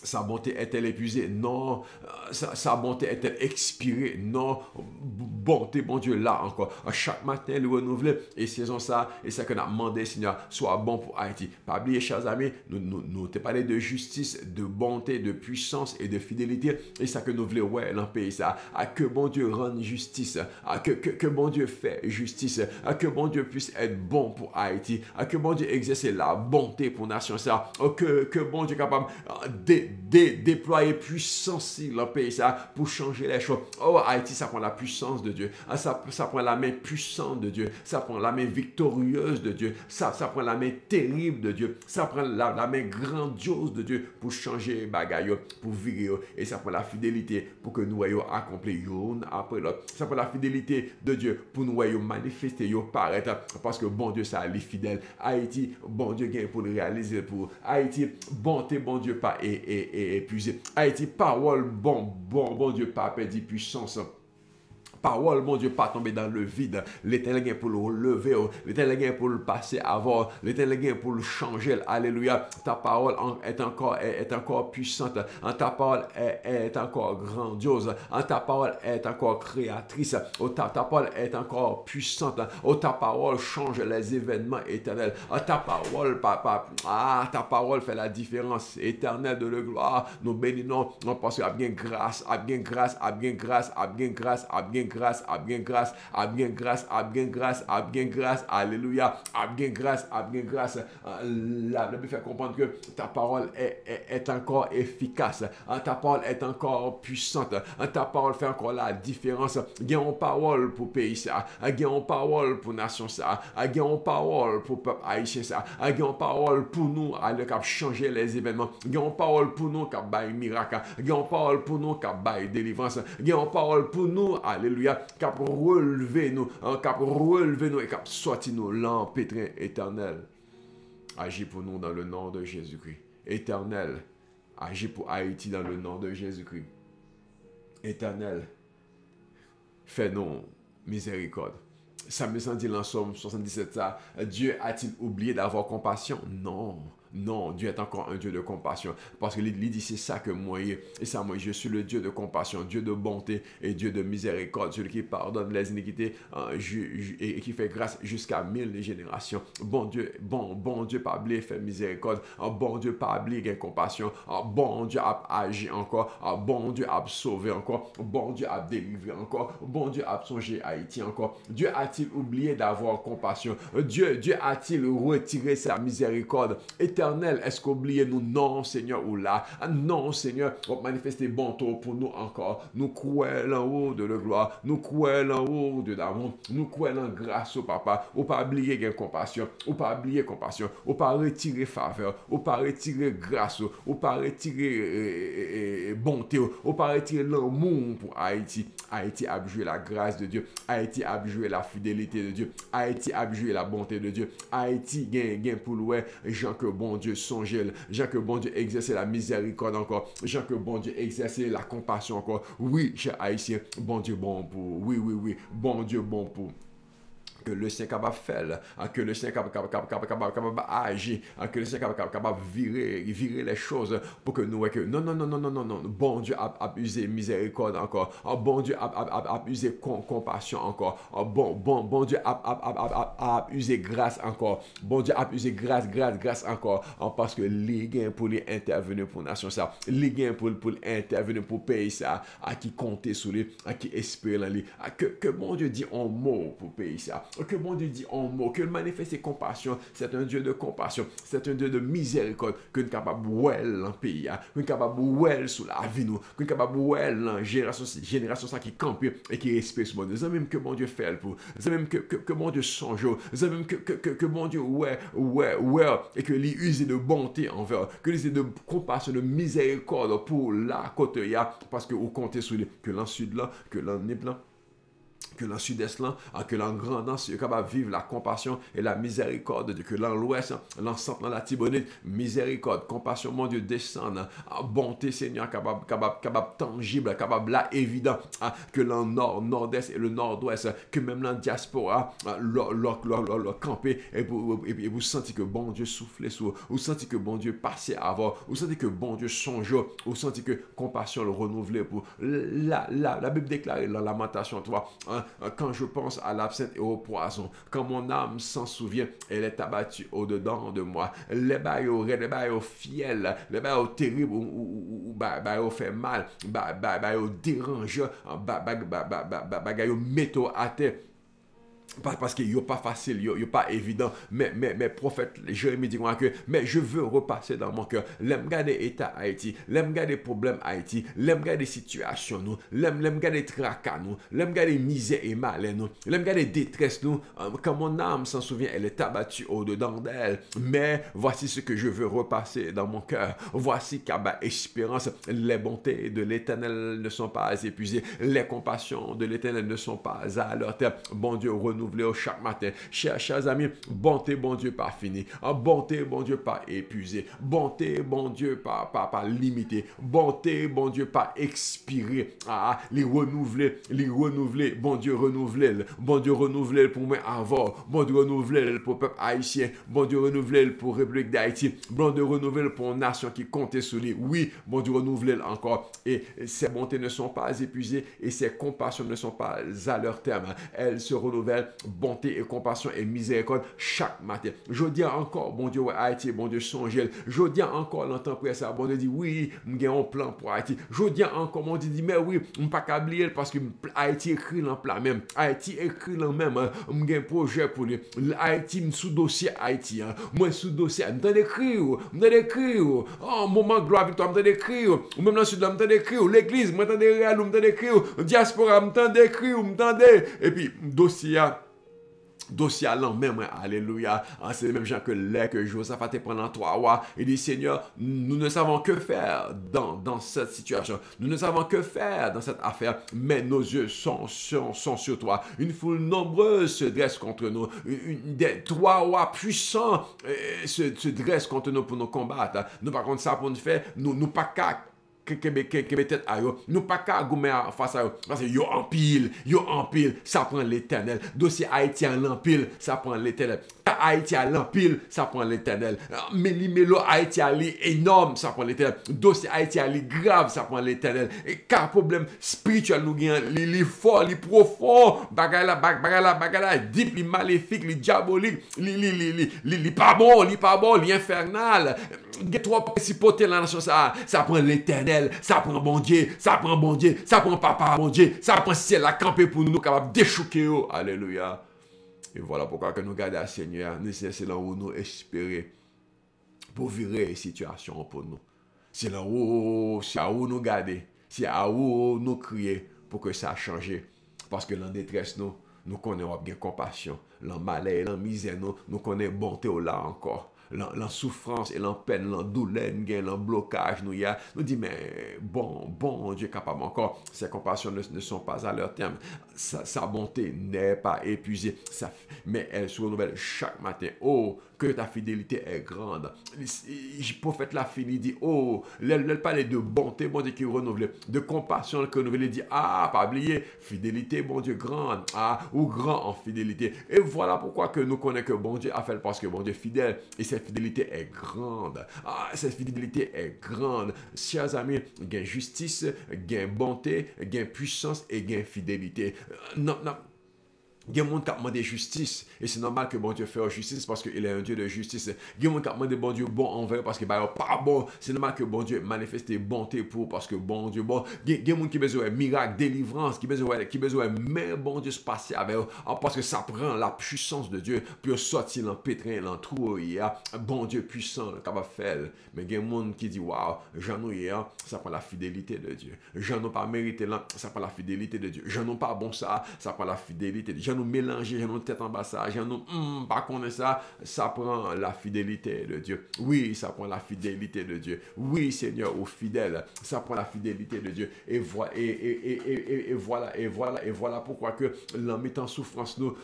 sa bonté est-elle épuisée? Non. Sa bonté est-elle expirée? Non. Bonté, bon Dieu, là encore. Chaque matin, le renouveler. Et saison ça, et ça qu'on a demandé, Seigneur, soit bon pour Haïti. Pas oublier, chers amis, nous te parlé de justice, de bonté, de puissance et de fidélité. Et ça que nous voulons, ouais, dans le pays, ça. Que bon Dieu rende justice. Que bon Dieu fait justice. Que bon Dieu puisse être bon pour Haïti. Que bon Dieu exerce la bonté pour nation, ça. Que bon Dieu capable déployer puissance dans le pays ça pour changer les choses. Oh, Haïti, ça prend la puissance de Dieu. Ça prend la main puissante de Dieu. Ça prend la main victorieuse de Dieu. Ça prend la main terrible de Dieu. Ça prend la main grandiose de Dieu pour changer les bagailles, pour virer. Et ça prend la fidélité pour que nous ayons accompli une après l'autre. Ça prend la fidélité de Dieu pour nous ayons manifester, paraître. Parce que bon Dieu, ça est fidèle. Haïti, bon Dieu, gagne pour le réaliser. Pour Haïti, bonté, bon Dieu, pas épuisé. Haïti, parole, bon Dieu, pas perdu puissance. Parole, mon Dieu, pas tomber dans le vide. L'Éternel est pour le relever. L'Éternel est pour le passer avant. L'Éternel est pour le changer. Alléluia. Ta parole est encore puissante. Ta parole est encore grandiose. Ta parole est encore créatrice. Ta parole est encore puissante. Ta parole change les événements éternels. Ta parole, papa, ta parole fait la différence éternelle de la gloire. Nous bénissons parce qu'il y a bien grâce, a bien grâce, a bien grâce, a bien grâce, a bien grâce, a bien grâce, a bien grâce, a bien grâce, a bien grâce, alléluia, a bien grâce, a bien grâce. La Bible fait comprendre que ta parole est encore efficace, ta parole est encore puissante, ta parole fait encore la différence. Gagnons parole pour pays ça, gagnons parole pour nation ça, gagnons parole pour peuple haïtien ça, gagnons parole pour nous à le cap changer les événements, gagnons parole pour nous cap bail miracle, gagnons parole pour nous cap bail délivrance, gagnons parole pour nous, alléluia, cap relever nous, et cap sortir nous l'empêtrin éternel. Agis pour nous dans le nom de Jésus-Christ. Éternel, agis pour Haïti dans le nom de Jésus-Christ. Éternel, fais-nous miséricorde. Ça me dit dans Somme 77, ça, Dieu a-t-il oublié d'avoir compassion? Non. Non, Dieu est encore un Dieu de compassion. Parce que il dit, c'est ça que moi, et ça, moi, je suis le Dieu de compassion, Dieu de bonté et Dieu de miséricorde, celui qui pardonne les iniquités et qui fait grâce jusqu'à 1000 générations. Bon Dieu, pas oublié, fait miséricorde. Bon Dieu, pas oublié, compassion. Bon Dieu a agi encore. Bon Dieu a sauvé encore. Bon Dieu a délivré encore. Bon Dieu a songé Haïti encore. Dieu a-t-il oublié d'avoir compassion? Dieu a-t-il retiré sa miséricorde? Éternel, est-ce qu'oubliez nous? Non, Seigneur, ou là. Non, Seigneur, on manifester bonté pour nous encore. Nous croyons en haut de la gloire. Nous croyons en haut de l'amour. Nous croyons en grâce au Papa. Ou pas oublier gain compassion. Ou pas oublier compassion. Ou pas retirer faveur. Ou pas retirer grâce. Ou pas retirer bonté. Ou pas retirer l'amour pour Haïti. Haïti a joué la grâce de Dieu. Haïti a joué la fidélité de Dieu. Haïti a joué la bonté de Dieu. Haïti gain pour louer. Jean que bon Dieu songe, Jean que bon Dieu exerce la miséricorde encore, Jean que bon Dieu exerce la compassion encore. Oui, cher Haïtien, bon Dieu bon pour, oui, bon Dieu bon pour. Que le Seigneur capable de faire, que le Seigneur capable d'agir, que le Seigneur capable de virer les choses pour que nous que non, bon Dieu a usé miséricorde encore, bon Dieu a usé compassion encore, bon Dieu a usé grâce encore, bon Dieu a usé grâce encore, parce que les gains pour les intervenir pour nation ça, les gains pour intervenir pour pays ça, à qui compter sur lui, à qui espérer en lui, que bon Dieu dit un mot pour pays ça. Que bon Dieu dit en mots, que manifeste ses compassions, c'est un Dieu de compassion, c'est un Dieu de miséricorde, que nous sommes capables de voir dans le pays, que nous sommes capables de voir sur la vie, que nous sommes capables de voir dans la génération qui campe et qui respecte ce monde. C'est même que bon Dieu fait pour, c'est même que bon Dieu songe, c'est même que bon Dieu ouais, et que lui use de bonté envers, que lui use de compassion, de miséricorde pour la côte, parce que vous comptez sur lui, que l'en sud là, que l'en est blanc, que dans le sud-est, que dans le grand nord, c'est capable de vivre la compassion et la miséricorde de Dieu. Que dans l'ouest, dans centre, dans la Tibonite, miséricorde, compassion, mon Dieu, descend. Bonté, Seigneur, capable tangible, capable là, évident. Que dans le nord, nord-est et le nord-ouest, que même dans la diaspora, leur camper, et vous sentez que bon Dieu souffle sur vous, sentez que bon Dieu passe avant, vous sentez que bon Dieu songe, vous sentez que compassion le renouveler pour la Bible déclare dans Lamentation 3, quand je pense à l'absinthe et au poison, quand mon âme s'en souvient, elle est abattue au-dedans de moi. Les baillots fiels, les baillots terribles, ou baillots fait mal, baillots dérangeants, baillots métaux à terre. Parce qu'il n'est pas facile, il n'est pas évident. Mais prophète Jérémie dit que mais je veux repasser dans mon cœur. L'aime garder l'état Haïti, l'aime garder problème Haïti, l'aime garder situation nous, l'aime garder tracas nous, l'aime garder misère et mal nous, l'aime garder détresse nous. Quand mon âme s'en souvient, elle est abattue au-dedans d'elle. Mais voici ce que je veux repasser dans mon cœur. Voici qu'à ma espérance, les bontés de l'Éternel ne sont pas épuisées, les compassions de l'Éternel ne sont pas à leur terme. Bon Dieu, renouveler chaque matin. Chers amis, bonté, bon Dieu, pas fini. Bonté, bon Dieu, pas épuisé. Bonté, bon Dieu, pas limité. Bonté, bon Dieu, pas expiré. Les renouveler. Bon Dieu, renouveler. Bon Dieu, renouveler pour moi avant. Bon Dieu, renouveler pour le peuple haïtien. Bon Dieu, renouveler pour la République d'Haïti. Bon Dieu, renouveler pour une nation qui comptait sur lui. Oui, bon Dieu, renouveler encore. Et ces bontés ne sont pas épuisées et ces compassions ne sont pas à leur terme. Elles se renouvellent, bonté et compassion et miséricorde chaque matin. Je dis encore, bon Dieu, Haïti, bon Dieu, songez. Je dis encore, l'entend après ça, bon Dieu dit, oui, j'ai un plan pour Haïti. Je dis encore, bon Dieu dit, mais oui, je ne peux pas oublier parce que Haïti écrit dans plan même. Haïti écrit dans même. J'ai un projet pour lui. Haïti, sous dossier Haïti. Moi, sous dossier, je d'écrire. Oh, moment gloire victoire, je d'écrire. Même dans le sud, je d'écrire. L'église, je d'écrire. Diaspora, je d'écrire. Et puis, dossier allant même, alléluia. C'est le même genre que Josaphat te prend en 3 rois. Il dit, Seigneur, nous ne savons que faire dans cette situation. Nous ne savons que faire dans cette affaire, mais nos yeux sont sur toi. Une foule nombreuse se dresse contre nous. Des 3 rois puissants se dressent contre nous pour nous combattre. Nous, par contre, ça pour nous faire, nous pas qu'à peut-être à eux, nous pas qu'à gommer face à eux, parce que yo en pile, ça prend l'éternel. Dossier haïtien l'empile, ça prend l'éternel. Haïtien l'empile, ça prend l'éternel. Mélo haïtien énorme, ça prend l'éternel. Dossier haïtien grave, ça prend l'éternel. Et car problème spirituel nous gagne, li fort, li profond, bagala, deep, li maléfique, li diabolique, li pas bon, li infernal. Il trop principauté dans la nation, ça prend l'éternel, ça prend bon Dieu, ça prend papa bon Dieu, ça prend ciel à camper pour nous capable déchouquer. Alléluia. Et voilà pourquoi que nous gardons le Seigneur, c'est là où nous espérons pour virer les situations pour nous. C'est là où nous gardons, c'est là où nous crions pour que ça change. Parce que dans la détresse, nous connaissons bien compassion, dans malheur, dans misère, nous connaissons bonté là encore. La souffrance et la peine, la douleur, le blocage, nous dit, mais bon, Dieu est capable encore. Ces compassions ne sont pas à leur terme. Sa bonté n'est pas épuisée, mais elle se renouvelle chaque matin. Oh, que ta fidélité est grande. Le prophète l'a fini, dit, oh, elle parlait de bonté, bon Dieu qui est renouvelé, de compassion qui est renouvelé, dit, pas oublier, fidélité, bon Dieu grande, ou grand en fidélité. Et voilà pourquoi que nous connaissons que bon Dieu a fait, parce que bon Dieu est fidèle, et cette fidélité est grande. Cette fidélité est grande. Chers amis, gain justice, gain bonté, gain puissance et gain fidélité. Non. Il y a des gens qui demandent justice. Et c'est normal que bon Dieu fasse justice parce qu'il est un Dieu de justice. Il y a des gens qui demandent bon Dieu bon envers parce qu'il n'est pas bon. C'est normal que bon Dieu manifeste bonté pour parce que bon Dieu bon. Il y a des gens qui ont besoin de miracle, délivrance, qui ont besoin de mais bon Dieu se passer avec eux. Parce que ça prend la puissance de Dieu pour sortir dans le pétrin, dans le trou. Il y a bon Dieu puissant capable de faire. Mais il y a des gens qui disent waouh, j'en ai hier, ça prend la fidélité de Dieu. J'en ai pas mérité là, ça prend la fidélité de Dieu. J'en ai pas bon ça prend la fidélité de Dieu. Nous mélanger, nous tête en bas ça, nous pas connaître ça prend la fidélité de Dieu. Oui, ça prend la fidélité de Dieu. Oui, Seigneur, au fidèle, ça prend la fidélité de Dieu. Et voilà pourquoi que l'en mettant souffrance nous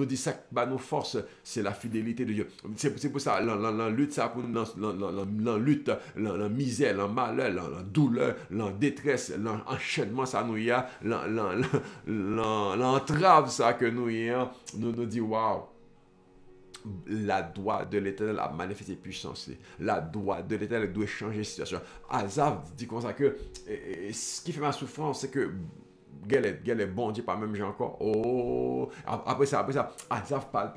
dit ça bah nos forces, c'est la fidélité de Dieu. C'est pour ça la lutte ça pour la lutte, la misère, la malheur, la douleur, la détresse, l'enchaînement ça nous y a, l'entrave ça que nous dit waouh, la droite de l'Éternel a manifesté puissance. La droite de l'Éternel doit changer la situation. Asaph dit comme ça que ce qui fait ma souffrance, c'est que Gelle est bon Dieu, pas même j'ai encore. Oh, après ça, Asaph parle,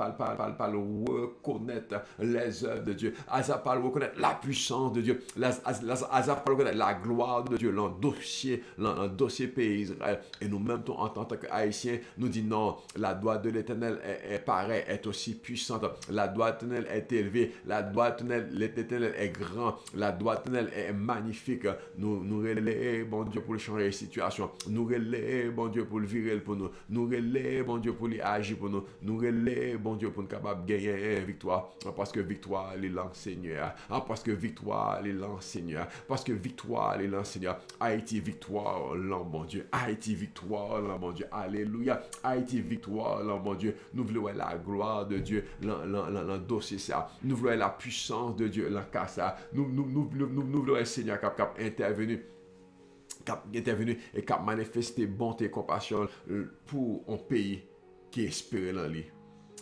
reconnaître les œuvres de Dieu. Asaph parle, reconnaître la puissance de Dieu. Asaph parle, reconnaître la gloire de Dieu, le dossier pays Israël. Et nous-mêmes, en tant qu'Haïtiens, nous disons non, la droite de l'Éternel est pareille, est aussi puissante. La droite de l'Éternel est élevée. La droite de l'Éternel est grand. La droite de l'Éternel est magnifique. Nous relais, bon Dieu, pour changer les situations. Nous relais relais, bon Dieu, pour le virer pour nous. Nous relais, bon Dieu, pour lui agir pour nous. Nous relais, bon Dieu, pour nous capable de gagner victoire. Parce que victoire, il est Seigneur. Parce que victoire, il est Seigneur. Parce que victoire, il est Seigneur. Haïti, victoire, l'an, bon Dieu. Haïti, victoire, l'an, bon Dieu. Alléluia. Haïti, victoire, l'an, bon Dieu. Nous voulons la gloire de Dieu, l'an dossier ça. Nous voulons la puissance de Dieu, l'an cas ça. Nous voulons, Seigneur, cap intervenu et qui a manifesté bonté et compassion pour un pays qui espère en lui.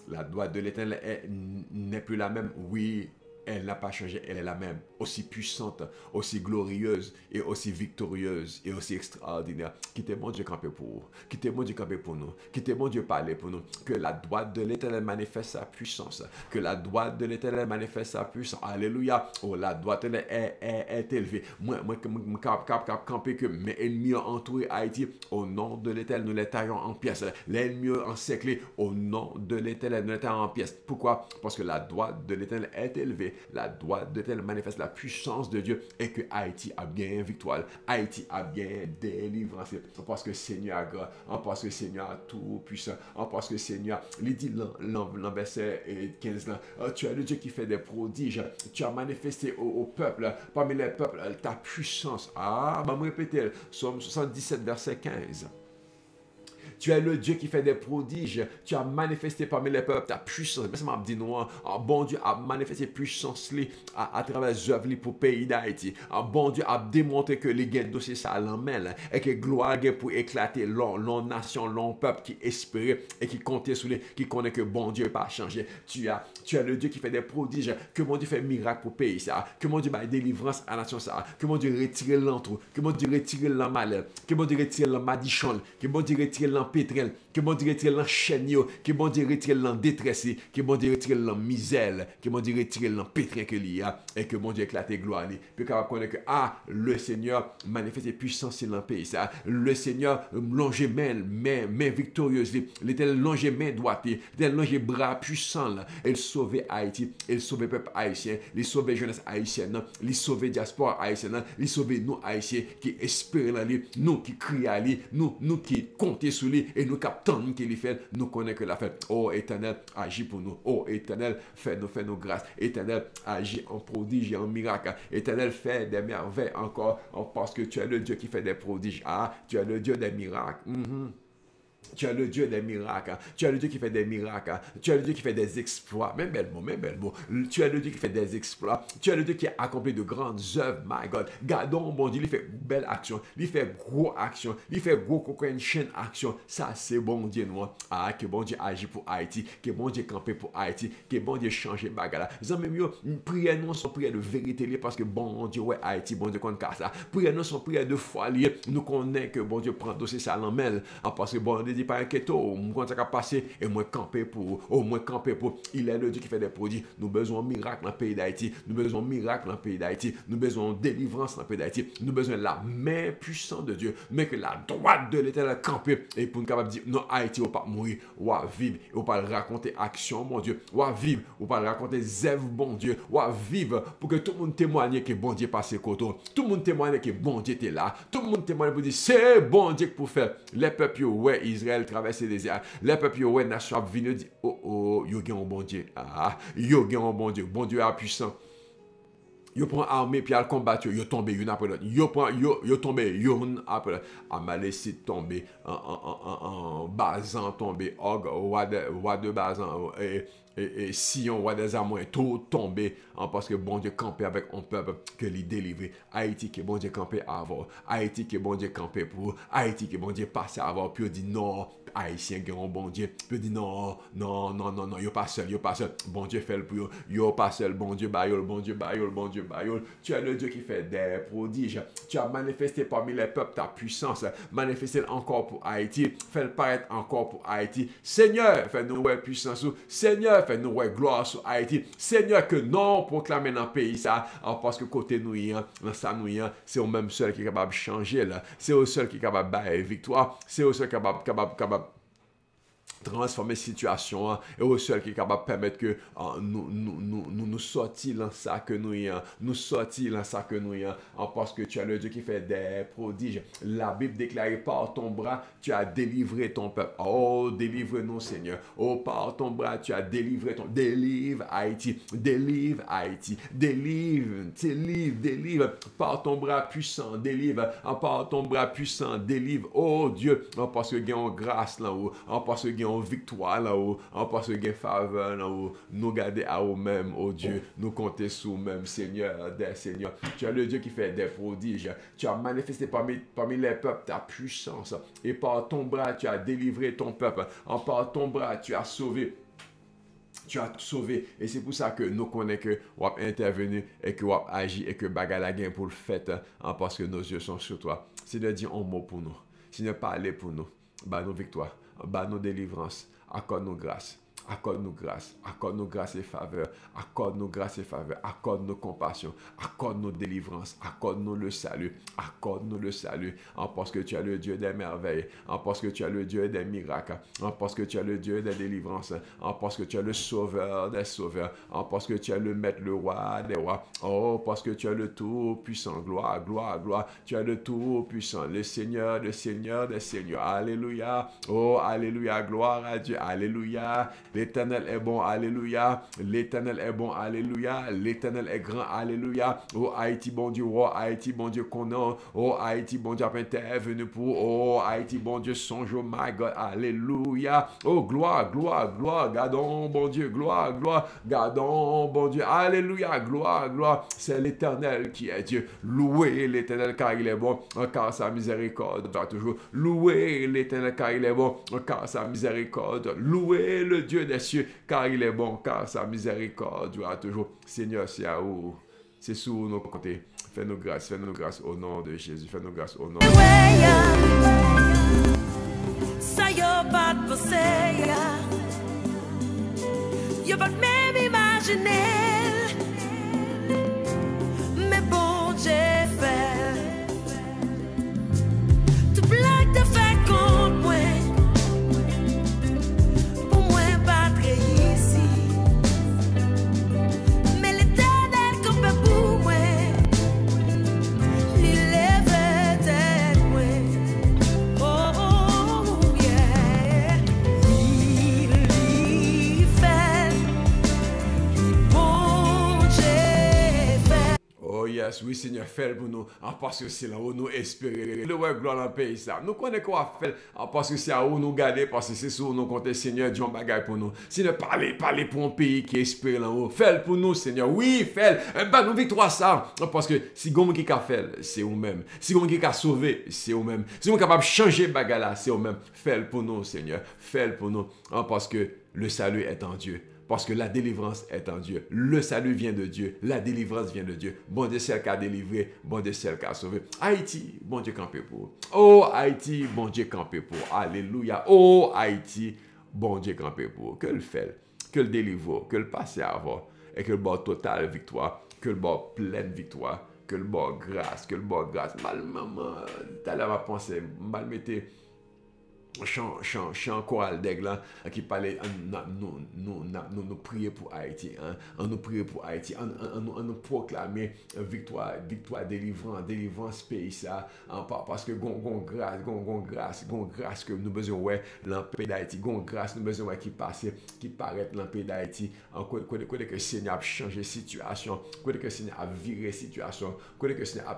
La droite de l'Éternel n'est plus la même. Oui, elle n'a pas changé, elle est la même. Aussi puissante, aussi glorieuse et aussi victorieuse et aussi extraordinaire. Quittez mon Dieu camper pour vous. Quittez mon Dieu camper pour nous. Quittez mon Dieu parler pour nous. Que la droite de l'Éternel manifeste sa puissance. Que la droite de l'Éternel manifeste sa puissance. Alléluia. Oh, la droite est élevée. Moi, camper que mes ennemis ont entouré Haïti. Au nom de l'Éternel, nous les taillons en pièces. L'ennemi encerclé. Au nom de l'Éternel, nous les taillons en pièces. Pourquoi? Parce que la droite de l'Éternel est élevée. La droite de l'Éternel manifeste la puissance de Dieu et que Haïti a bien victoire. Haïti a bien délivrance. Parce que Seigneur a grand, parce que Seigneur a tout puissant, parce que Seigneur, il dit dans verset 15, tu es le Dieu qui fait des prodiges. Tu as manifesté au peuple, parmi les peuples, ta puissance. Ah, je vais me répéter, Psaume 77, verset 15. Tu es le Dieu qui fait des prodiges. Tu as manifesté parmi les peuples ta puissance. Mais ça m'a dit non. Bon Dieu a manifesté puissance à travers les œuvres pour le pays d'Haïti. Bon Dieu a démontré que les gains dossiers ça l'emmène et que gloire pour éclater l'on nation, l'on peuple qui espérait et qui comptait sur les, qui connaît que bon Dieu n'a pas changé. Tu es le Dieu qui fait des prodiges. Que mon Dieu fait miracle pour le pays ça. Que mon Dieu va délivrance à la nation ça. Que mon Dieu retire l'entrou. Que mon Dieu retire le malheur. Que mon Dieu retire le madichon. Que mon Dieu retire l'empêtrel. Que mon Dieu retire l'enchaîne. Que mon Dieu retire l'endétresse. Que mon Dieu retire l'misère. Que mon Dieu retire l'empêtrel que l'il y a. Et que mon Dieu éclate gloire. Puis qu'on va connaître que le Seigneur manifeste puissance dans le pays ça. Le Seigneur longe main victorieuse. L'éternel longe main droite. L'éternel longe bras puissant. Il sauve Haïti. Il sauve peuple haïtien. Il sauve jeunesse haïtienne. Il sauve diaspora haïtienne. Il sauve nous haïtiens qui espèrent en lui. Nous qui crions à lui. Nous qui comptons sur lui. Et nous captons qu'il fait. Nous connaissons que la fête. Oh Éternel, agis pour nous. Oh Éternel, fais-nous grâce. Éternel, agis en prodige et en miracle. Éternel, fais des merveilles encore. Parce que tu es le Dieu qui fait des prodiges. Tu es le Dieu des miracles. Tu es le Dieu des miracles. Tu es le Dieu qui fait des miracles. Tu es le Dieu qui fait des exploits. Même bel mot. Tu es le Dieu qui fait des exploits. Tu es le Dieu qui a accompli de grandes œuvres. My God. Gardons, bon Dieu, il fait belle action. Il fait gros action. Il fait gros coquin chaîne action. Ça, c'est bon Dieu, nous. Que bon Dieu agit pour Haïti. Que bon Dieu campe pour Haïti. Que bon Dieu change bagala. Nous avons prière, nous, son prière de vérité, parce que bon Dieu, ouais, Haïti, bon Dieu, qu'on casse ça. Prière, nous, son prière de foi, nous connaissons que bon Dieu prend dossier ça l'emmène. Parce que bon Dieu, dit pas inquiéto, moi ça va passer et moi camper pour, il est le Dieu qui fait des produits. Nous besoin de miracle dans le pays d'Haïti, nous besoin de miracle dans le pays d'Haïti, nous besoin de délivrance dans le pays d'Haïti, nous besoin de la main puissante de Dieu, mais que la droite de l'Éternel camper et pour nous capable dire non Haïti on pas mourir, ou à vivre, ou pas raconter action mon Dieu, ou à vivre, ou pas raconter zèvre bon Dieu, ou à vivre pour que tout le monde témoigne que bon Dieu passe côté, tout le monde témoigne que bon Dieu était là, tout le monde témoigne pour dire c'est bon Dieu pour faire. Les peuples ouais Israël traverser les airs. Les peuples ouais nation venir dire oh yo gen un bon Dieu. Yo gen un bon Dieu. Bon Dieu est puissant. Yo prend armée puis al combattre, yo tombe une après l'autre. Yo tombe une après l'autre. Amalécite tomber en Bazan tomber, Og roi de Bazan et Sion roi des Amours tout tombé parce que bon Dieu campé avec un peuple que lui délivrer. Haïti que bon Dieu campé avant. Haïti que bon Dieu campé pour. Haïti que bon Dieu passé avant puis dit non. Haïtien qui ont bon Dieu, puis dit non, yo pas seul, bon Dieu fait le pour yo pas seul, bon Dieu bayol. Tu es le Dieu qui fait des prodiges, tu as manifesté parmi les peuples ta puissance, manifesté encore pour Haïti, fais le paraître encore pour Haïti. Seigneur, fais-nous ouais puissance, Seigneur, fais-nous ouais gloire sur Haïti, Seigneur, que non proclamer dans le pays ça, parce que côté nous, dans ça nous, c'est au même seul qui est capable de changer là, c'est au seul qui est capable de victoire, c'est au seul capable transformer situation hein, et au seul qui est capable de permettre que nous sortir dans ça que nous sortir dans ça que nous parce que tu as le Dieu qui fait des prodiges. La Bible déclare par ton bras tu as délivré ton peuple. Oh, délivre-nous Seigneur. Oh, par ton bras tu as délivré ton délivre Haïti, délivre Haïti, délivre par ton bras puissant, délivre par ton bras puissant, délivre. Oh Dieu, parce que gagne grâce là-haut, parce que gagne victoire là-haut, parce que gagne faveur là-haut. Nous garder à nous-mêmes, oh Dieu, nous compter sur nous-mêmes, Seigneur des Seigneurs. Tu as le Dieu qui fait des prodiges. Tu as manifesté parmi les peuples ta puissance. Et par ton bras, tu as délivré ton peuple. Par ton bras, tu as sauvé. Tu as sauvé. Et c'est pour ça que nous connaissons que vous avez intervenu et que vous avez agi et que bagala gain pour le fait parce que nos yeux sont sur toi. C'est de dire un mot pour nous. C'est de parler pour nous. Bah nos victoires. Bah nos délivrances. Accorde-nous grâce. Accorde-nous grâce et faveur, accorde-nous grâce et faveur, accorde-nous compassion, accorde-nous délivrance, accorde-nous le salut, parce que tu as le Dieu des merveilles, parce que tu as le Dieu des miracles, parce que tu as le Dieu des délivrances, parce que tu as le sauveur des sauveurs, parce que tu as le maître, le roi des rois, oh, parce que tu as le tout-puissant, gloire, tu as le tout-puissant, le Seigneur des seigneurs, alléluia, oh, alléluia, gloire à Dieu, alléluia. L'Éternel est bon, alléluia. L'Éternel est bon, alléluia. L'Éternel est grand, alléluia. Oh Haïti, bon Dieu, oh Haïti, bon Dieu, qu'on oh Haïti, bon Dieu, intervenu pour, oh Haïti, bon Dieu, songe, oh my God, alléluia. Oh gloire, gardons, bon Dieu, gloire, gardons, bon Dieu, alléluia, gloire. C'est l'Éternel qui est Dieu. Louez l'Éternel car il est bon, car sa miséricorde va toujours. Louez l'Éternel car il est bon, car sa miséricorde. Louez le Dieu des cieux, car il est bon, car sa miséricorde durera toujours. Seigneur, c'est à vous, c'est sous nos côtés. Fais-nous grâce au nom de Jésus. Fais-nous grâce au nom de Jésus. Mais bon Dieu fait tout blague de fait contre moi. Yes, oui, Seigneur, fais pour nous, parce que c'est là où nous espérons. Le ouais, gloire dans le pays, ça. Nous connaissons quoi faire, parce que c'est là où nous garder, parce que c'est sur nous compter, Seigneur, Dieu, bagaille pour nous. Seigneur, parlez pour un pays qui espère là haut. Fais pour nous, Seigneur. Oui, fais. Bah, nous victoire ça. Parce que si vous qui a fait, c'est vous-même. Si vous qui a sauvé, c'est vous-même. Si vous capable de changer bagaille là, c'est vous-même. Fais pour nous, Seigneur. Fais pour nous. Parce que le salut est en Dieu. Parce que la délivrance est en Dieu. Le salut vient de Dieu. La délivrance vient de Dieu. Bon Dieu, c'est le cas délivré. Bon Dieu, c'est le cas sauvé. Haïti, bon Dieu, campé pour. Oh, Haïti, bon Dieu, campé pour. Alléluia. Oh, Haïti, bon Dieu, campé pour. Que le fait, que le délivre, que le passe avant. Et que le bord total victoire. Que le bord pleine victoire. Que le bord grâce. Que le bord grâce. Mal, maman, t'as l'air à penser. Mal, mettez. Chant choral d'aigle qui parlait nous prier pour Haïti nous prier pour Haïti nous proclamer victoire délivrance pays ça parce que gon grâce que nous besoin ouais dans le pays d'Haïti gon grâce nous besoin ouais qui paraît dans le pays d'Haïti que le Seigneur a changé situation que le Seigneur a viré situation que le Seigneur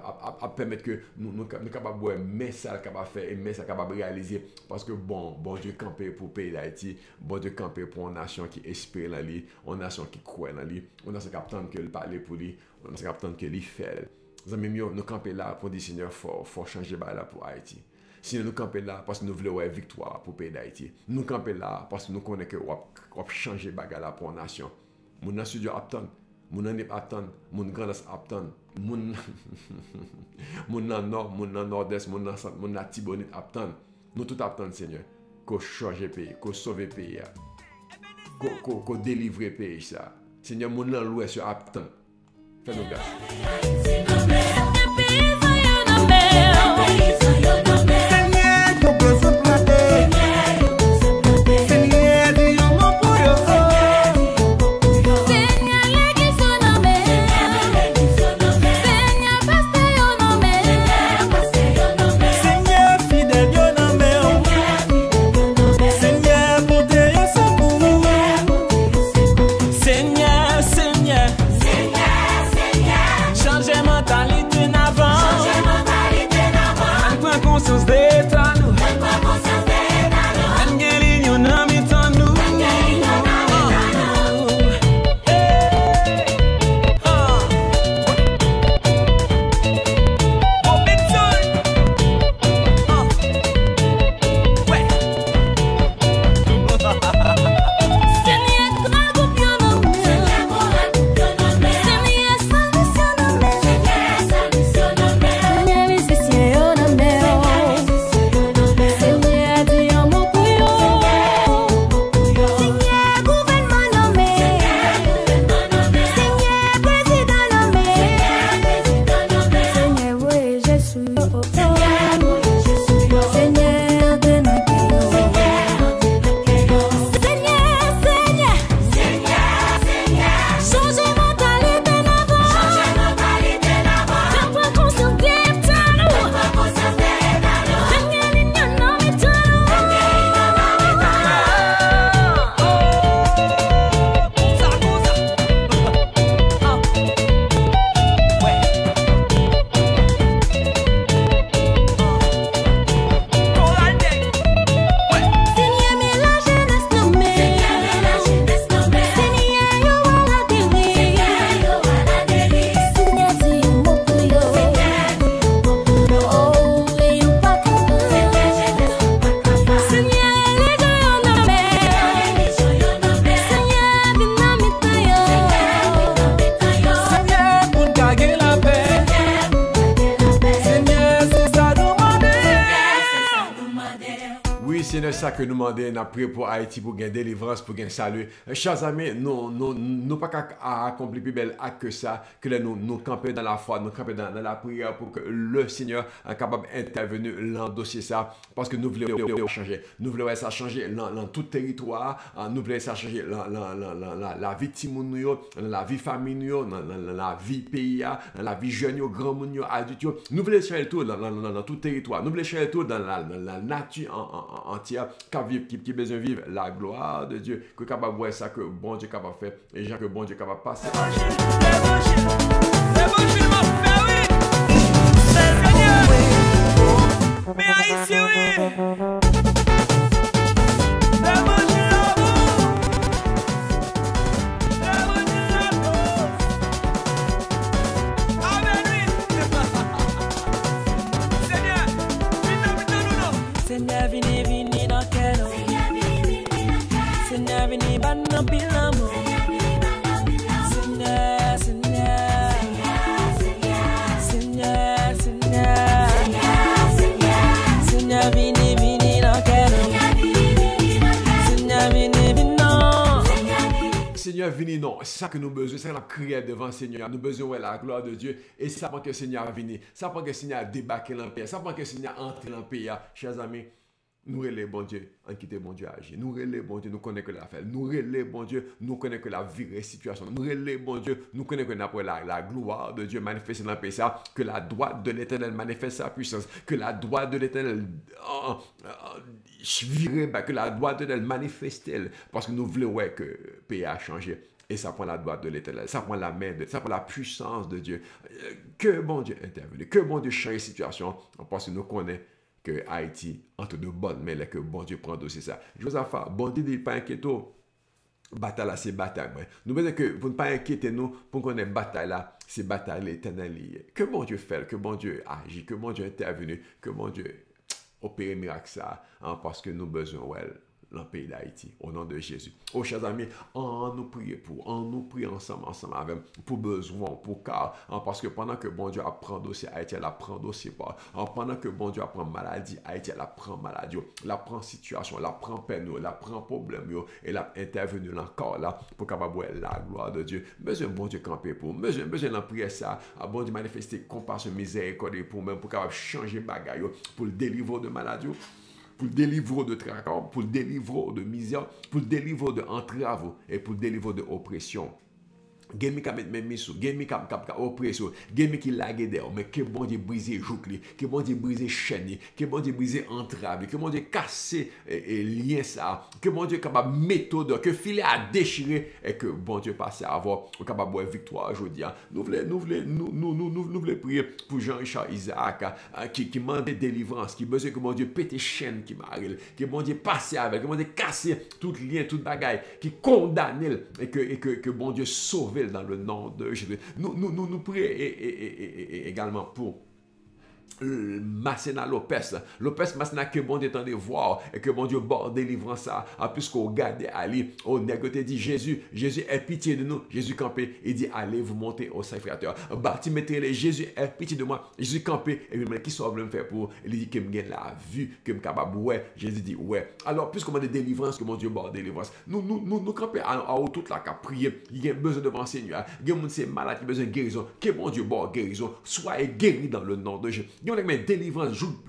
a permettre que nous capable ouais mais ça capable faire et mais ça capable réaliser parce que bon Dieu campé pour le pays d'Haïti, bon Dieu campé pour une nation qui espère dans lui, une nation qui croit dans lui, une nation qui attend que le parle pour lui, une nation qui attend que lui fait. Nous camper là pour dire Seigneur, faut changer là pour Haïti. Sinon nous camper là parce que nous voulons une victoire pour le pays d'Haïti. Nous camper là parce que nous connaissons que on va changer là pour une nation. Mon nation Dieu attend. Mon anip attend, mon grandesse attend, mon nord, mon nord-est, mon centre, mon Tibonite attend. Nous tout attendons, Seigneur, qu'on change le pays, qu'on sauve le pays, qu'on délivre le pays. Ça. Seigneur, mon nom l'ouest attend. Fais-nous grâce. Seigneur, Seigneur, ça que nous demandons, nous prions pour Haïti, pour gagner délivrance, pour gagner salut. Chers amis, nous pas qu'à accomplir plus belle acte que ça, que nous camper dans la foi, nous camper dans la prière pour que le Seigneur est capable d'intervenir dans le dossier ça, parce que nous voulons changer. Nous voulons ça changer dans tout territoire, nous voulons ça changer dans la vie de Timoun, dans la vie famille, dans la vie pays, dans la vie jeune, grand monde, adulte. Nous voulons changer tout dans tout territoire. Nous voulons changer tout dans la nature entière qui besoin de vivre la gloire de Dieu, que capable de voir ça que bon Dieu capable de faire et gens que bon Dieu capable de passer. Seigneur, vini dans quel eau. Seigneur, vini ban dans pile l'amour. Seigneur, Seigneur, Seigneur, Seigneur, Seigneur, vini dans quel eau. Seigneur, vini non. Seigneur, vini non. C'est ça que nous besoin. C'est la crière devant le Seigneur. Nous besoin de la gloire de Dieu. Et ça prend que le Seigneur vini. Ça prend que le Seigneur débarque dans le pays. Ça prend que le Seigneur entre dans le pays. Chers amis, nous relais bon Dieu, en quitter bon Dieu agir. Nous relais bon Dieu, nous connaissons que l'affaire. Nous relais bon Dieu, nous connaissons que la vraie situation. Nous relais bon Dieu, nous connaissons que après la gloire de Dieu manifestée dans le pays, que la droite de l'Éternel manifeste sa puissance, que la droite de l'Éternel que la droite de l'Éternel manifeste elle, parce que nous voulons ouais, que le pays a changé. Et ça prend la droite de l'Éternel, ça prend la main, ça prend la puissance de Dieu. Que bon Dieu intervienne, que bon Dieu change la situation, parce que nous connaissons que Haïti, entre de bonnes mains, que bon Dieu prend aussi ça. Josaphat, bon Dieu n'est pas inquiété. Bataille là, c'est bataille. Nous voulons que vous ne pas inquiétez nous pour qu'on ait bataille là, c'est bataille l'éternel. Que bon Dieu fait, que bon Dieu agit, que bon Dieu intervenu, que bon Dieu opère miracle ça, hein, parce que nous besoin ouais, dans le pays d'Haïti, au nom de Jésus. Oh, chers amis, on nous prie ensemble avec pour besoin, pour car, parce que pendant que bon Dieu apprend dossier Haïti, elle apprend dossier pas. Pendant que bon Dieu apprend maladie Haïti, elle apprend maladie, elle apprend situation, elle apprend peine, elle apprend problème, elle a intervenu encore là pour capable la gloire de Dieu. Besoin bon Dieu camper pour, besoin d'en prier ça, bon Dieu manifester compassion, miséricorde pour même pour capable changer bagaille, pour le délivrer de maladie. Pour le délivrer de tracas, pour le délivrer de misère, pour le délivrer de entraves et pour le délivrer de oppression. Gen mi ka met men misou, gen mi ka oppression, gen mi ki lage der, mais que bon Dieu brise jouk li, que bon Dieu brise chaîne, que bon Dieu brise entrave, que bon Dieu casse lien ça, que bon Dieu capable méthode, que filet a déchiré et que bon Dieu passe à avoir capable de victoire aujourd'hui. Nous voulons prier pour Jean-Richard Isaac qui demande délivrance, qui besoin que bon Dieu pète chaîne qui m'arrive, que bon Dieu passe avec, que bon Dieu casse tout lien, toute bagaille, qui condamne et que bon Dieu sauve dans le nom de Jésus. Nous prions également pour Masséna Lopez Masséna que bon Dieu tendait voir et que bon Dieu bord délivrance ça puisqu'on regarde Ali au négoté dit Jésus est pitié de nous. Jésus campé il dit allez vous monter au sacrificateur bâti mettez-les Jésus est pitié de moi. Jésus campé et puis qui sauve le faire pour il dit que me gagne la vue que me capable ouais. Jésus dit ouais. Alors puisqu'on a des délivrances que mon Dieu bord délivrance nous camper à toute la cap prier il y a besoin devant Seigneur il y a monde c'est malade qui besoin de guérison que mon Dieu bord guérison soyez guéri dans le nom de Jésus. Il y a une délivrance, joue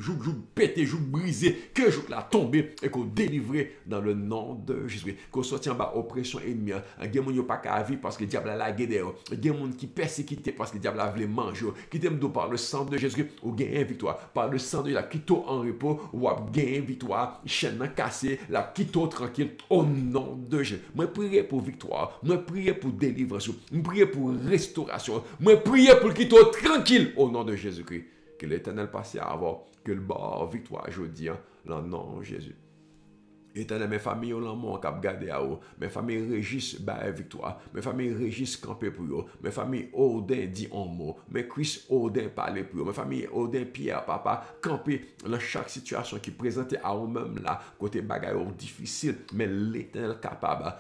pété, joue brisé, que joue la tomber et qu'on délivre dans le nom de Jésus. Qu'on sortit en bas oppression ennemie. Il y a des gens qui pas qu'à vivre parce que le diable a la guerre. Il y a des gens qui persécutent parce que le diable a voulu manger. Qui t'aiment par le sang de Jésus ou gagner victoire. Par le sang de la quitte en repos ou gagner victoire. Chaîne cassée, la quitte tranquille au nom de Jésus. Moi prier pour victoire. Moi prier pour délivrance. Moi prier pour restauration. Moi prier pour quitte tranquille au nom de Jésus-Christ. Que l'Éternel passe à avoir que le bord victoire aujourd'hui dans le nom de Jésus. Éternel, mes familles ont l'amour cap gardé à eux. Mes familles régissent bah victoire. Mes familles régissent camper pour eux. Mes familles Odin dit en mot. Mes Chris Odin parler pour eux. Mes familles Odin Pierre papa camper dans chaque situation qui présentait à eux-mêmes là côté bagaille difficile mais l'Éternel capable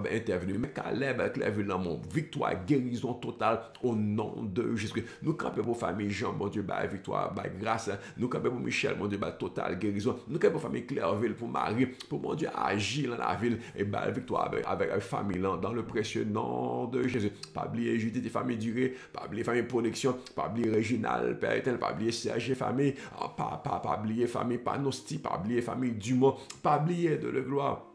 d'intervenir. Mais Caleb avec l'amour, victoire, guérison totale au nom de Jésus. Nous camper pour famille Jean, bon Dieu, bah victoire, bah grâce. Nous camper pour Michel, mon Dieu, bah totale guérison. Nous camper pour famille Clairville, pour Marie, pour mon Dieu agir dans la ville et bah victoire avec la famille là, dans le précieux nom de Jésus. Pas oublier Judith et famille Durée, pas oublier famille Production, pas oublier Réginal, Père éternel, pas oublier Serge et famille, pas oublier famille Panosti, pas oublier famille Dumont, pas oublier de le gloire.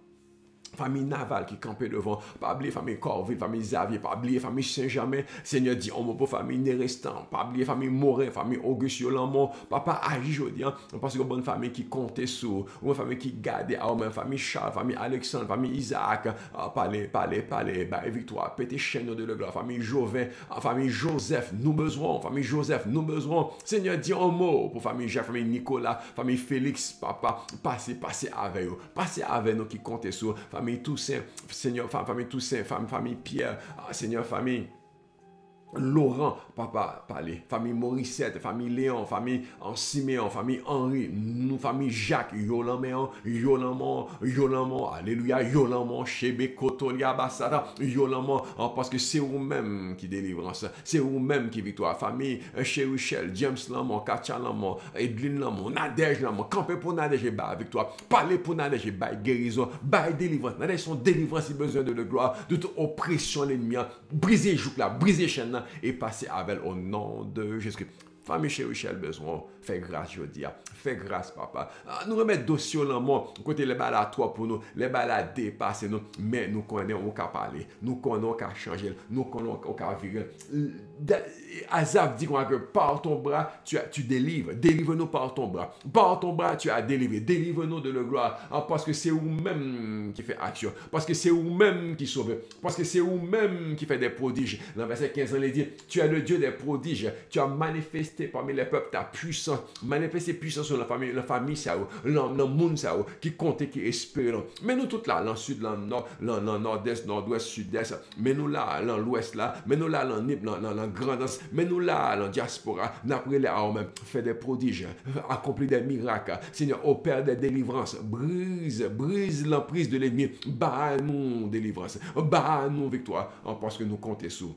Famille Naval qui campait devant, pas oublier famille Corville, famille Xavier, pas oublier famille Saint-Germain, Seigneur dit on pour famille Nérestan, pas oublier famille Morin, famille Auguste Yolamont, papa agit aujourd'hui, parce que bonne famille qui comptait sur, ou une famille qui gardait, ou même famille Charles, famille Alexandre, famille Isaac, parler, bah victoire, pété chaîne de le gloire, famille Jovin, famille Joseph, nous besoin, famille Joseph, nous besoin, Seigneur dit un mot pour famille Jacques, famille Nicolas, famille Félix, papa, passez avec nous qui comptait sur, famille Toussaint, Seigneur, famille Toussaint, famille Pierre, Seigneur, famille Laurent, papa, parler, famille Morissette, famille Léon, famille Siméon, famille Henri, nous, famille Jacques, Yolamon, alléluia, Yolamon, Chébé, Kotolia, Bassada, Yolamon, parce que c'est vous-même qui délivrance, c'est vous-même qui victoire, famille Chérichel, James Lamont, Katia Lamont, Edwin Lamont, Nadège Lamont, campez pour Nadège et bah victoire, parlez pour Nadège et bah guérison, bah délivrance, Nadège son délivrance, si besoin de gloire, de toute oppression l'ennemi, briser jouk là, briser chaîne là, et passer avec au nom de Jésus-Christ. Famille Chérichel besoin, fais grâce, je dis, fais grâce, papa. Nous remettons dossier dans mon côté les balles à toi pour nous, les balles à dépasser nous, mais nous connaissons qu'à parler, nous connaissons qu'à changer, nous connaissons qu'à virer. Azaf dit que par ton bras, tu délivres, délivre-nous par ton bras, tu as délivré, délivre-nous de la gloire, parce que c'est vous-même qui fait action, parce que c'est vous-même qui sauve, parce que c'est vous-même qui fait des prodiges. Dans verset 15, on dit, tu es le Dieu des prodiges, tu as manifesté parmi les peuples ta puissance, manifester puissance sur la famille ça, le monde ça, qui compte, qui espère. Mais nous toutes là, dans le sud, dans le nord, dans le nord-est, nord-ouest, sud-est, mais nous là, dans l'ouest là, mais nous là, dans la grandance, mais nous là, dans la diaspora, n'après les hommes, fait des prodiges, accomplir des miracles, Seigneur, opère des délivrances, brise l'emprise de l'ennemi, bat nous délivrance, bat nous victoire, parce que nous comptons sur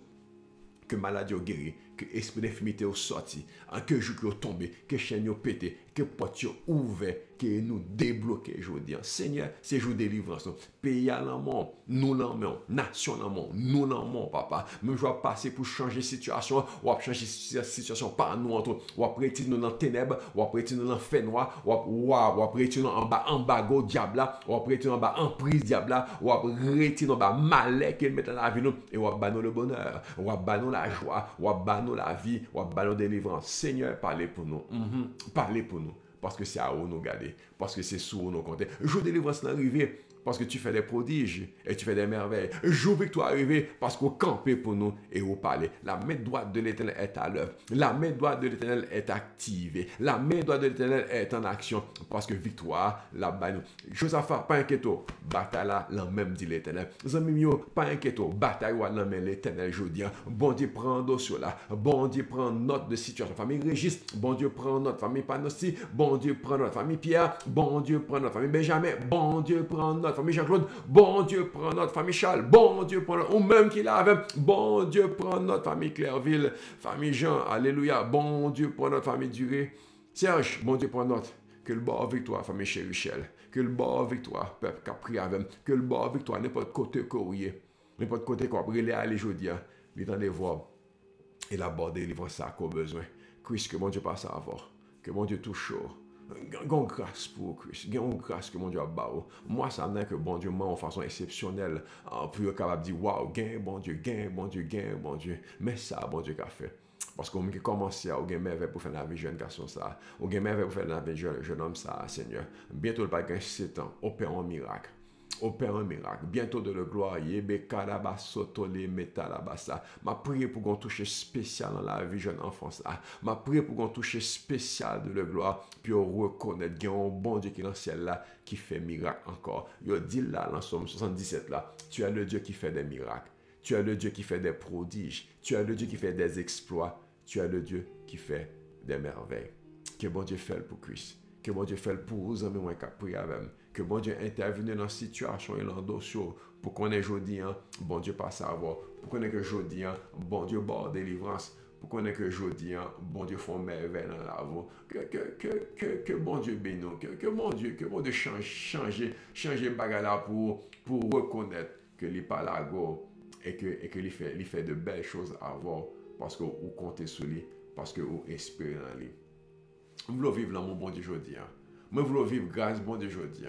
que maladie au guéri, que esprit d'infimité au sorti, que joug au tombé, que chaîne au pété, que porte ouvert, que nous débloquer aujourd'hui. Seigneur, c'est jour de délivrance. Pays à l'amour, nous l'amour, nation l'amour, nous l'amour, papa. Mais je vais passer pour changer situation, ou changer situation par nous entre, ou après nous dans ténèbres, ou après nous dans fait noir, ou après nous en bas embargo diable, ou après nous en bas emprise diable, ou après nous en bas malais qu'il met dans la vie nous, et ou après nous le bonheur, ou après nous la joie, ou après nous la vie, ou après nous délivrance. Seigneur, parlez pour nous. Parlez pour nous. Parce que c'est à où nous garder. Parce que c'est sous nous compter. Jour de délivrance l'arrivée. Parce que tu fais des prodiges et tu fais des merveilles. Jour victoire arrivé parce qu'on campait pour nous et au palais. La main droite de l'Éternel est à l'œuvre. La main droite de l'Éternel est activée. La main droite de l'Éternel est en action. Parce que victoire, là-bas nous. Josaphat, pas inquiéto. Bataille là, l'en même dit l'Éternel. Zami mio, pas inquiéto. Bataille là, l'en même l'Éternel, je dis. Bon Dieu prend dossier là. Bon Dieu prend note de situation. Famille Régis, bon Dieu prend note. Famille Panosti, bon Dieu prend note. Famille Pierre, bon Dieu prend note. Famille Benjamin, bon Dieu prend note. Famille Jean-Claude, bon Dieu prend notre famille Charles, bon Dieu prend notre, ou même qu'il avait, bon Dieu prend notre famille Clairville, famille Jean, alléluia, bon Dieu prend notre famille Durée, Serge, bon Dieu prend notre, que le bord victoire, famille Chérichel, que le bord victoire, peuple Capri avec, que le bord victoire, n'importe côté courrier, n'importe côté quoi, brûler à l'éjoudia, les temps des voix, et la bord délivrance ça qu'on a besoin, Christ, que mon Dieu passe à avoir, que mon Dieu touche chaud. Gon grâce pour Christ, gon grâce que mon Dieu a bao. Moi, ça me dit que bon Dieu m'a en façon exceptionnelle pour être capable de dire waouh, gain bon Dieu, mais ça, bon Dieu qu'a fait. Parce qu'on a commencé à gagner merveille pour faire la vie jeune garçon ça, on gagne merveille pour faire la vie jeune homme ça, Seigneur. Bientôt le pas gagner 7 ans, opère un miracle. opère un miracle. Bientôt de la gloire. Yebe karaba soto le metalabasa. M'a prié pour qu'on touche spécial dans la vie jeune enfance là. M'a prié pour qu'on touche spécial de la gloire. Puis on reconnaît qu'il y a un bon Dieu qui est dans le ciel là, qui fait miracle encore. Il dit là, dans Somme 77 là, tu as le Dieu qui fait des miracles. Tu as le Dieu qui fait des prodiges. Tu as le Dieu qui fait des exploits. Tu as le Dieu qui fait des merveilles. Que bon Dieu fait pour Christ. Que bon Dieu fait pour vous, amis, moi, qui prié avec. Que bon Dieu intervienne dans la situation et dans le dossier pour qu'on ait aujourd'hui, bon Dieu pas savoir. Pour qu'on ait que aujourd'hui, bon Dieu bord délivrance. Pour qu'on ait que aujourd'hui, bon Dieu font merveille dans la vie. Que bon Dieu bénisse. Que bon Dieu changer bagarre pour reconnaître que il pas la go et que il fait de belles choses à voir parce que vous comptez sur lui, parce que vous espérez en lui. Je veux vivre dans mon bon Dieu aujourd'hui. Moi, je veux vivre grâce bon Dieu aujourd'hui.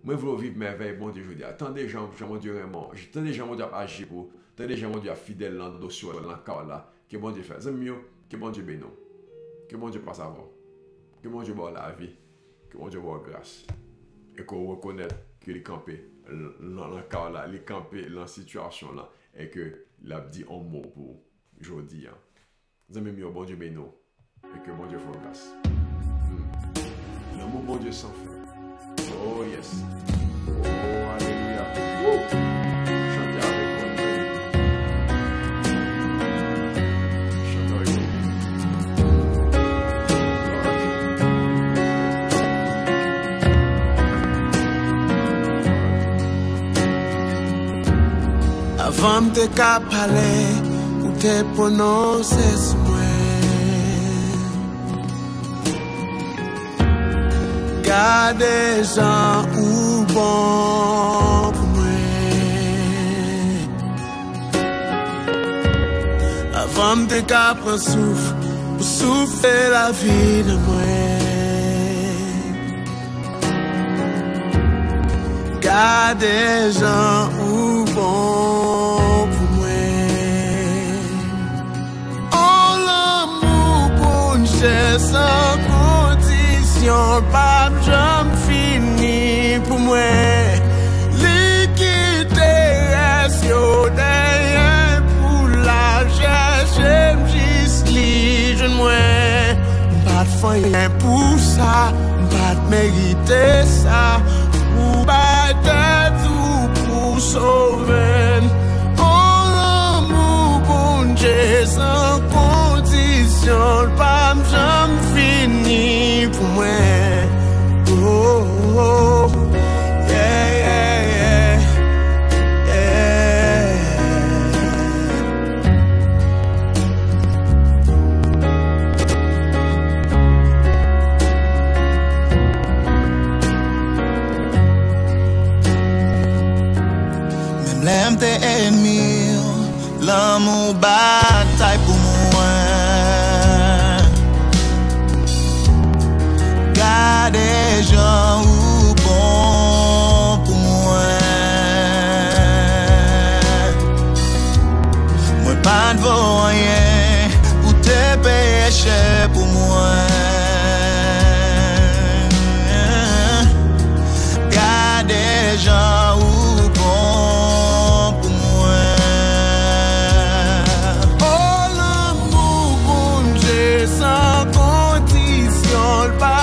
Moi, je veux vivre merveille bon Dieu aujourd'hui. Attendez, Jean mon Dieu vraiment. Attendez, Jean mon Dieu agir pour. Attendez, Jean mon Dieu fidèle dans le dossier, dans le cas là. Que bon Dieu fait. C'est mieux. Que bon Dieu bénisse. Que bon Dieu passe avant. Que bon Dieu boit la vie. Que bon Dieu boit grâce. Et qu'on reconnaisse qu'il est campé dans le cas là. Il est campé dans la situation là. Et que il a dit un mot pour aujourd'hui. C'est mieux. Bon Dieu bénisse. Et que bon Dieu fasse grâce. Mon bon Dieu sans fin. Oh yes. Oh alléluia. Chantez avec moi. Chantez avec moi. Avant de te parler ou te prononcer moi. Y'a des gens ou bon pour moi. Avant de prendre souffle, pour souffler la vie de moi. Y'a des gens ou bon pour moi. Oh l'amour pour une chaise sans condition, pas jamais fini pour moi. Liquide reste au derrière pour la chercher juste les jeunes moi. Pas de fin pour ça, pas de mériter ça. Ou battre tout pour sauver. Oh l'amour bon Dieu sans condition, pas jamais fini pour moi. Oh, oh, yeah, yeah, yeah, yeah. Même l'aime t'es ennemi, l'amour bataille pour moi. Y'a des gens ou bon pour moi. Moi pas de rien ou tes péchés pour moi. Y'a des gens ou bon pour moi. Oh l'amour bon Dieu sans condition, le pas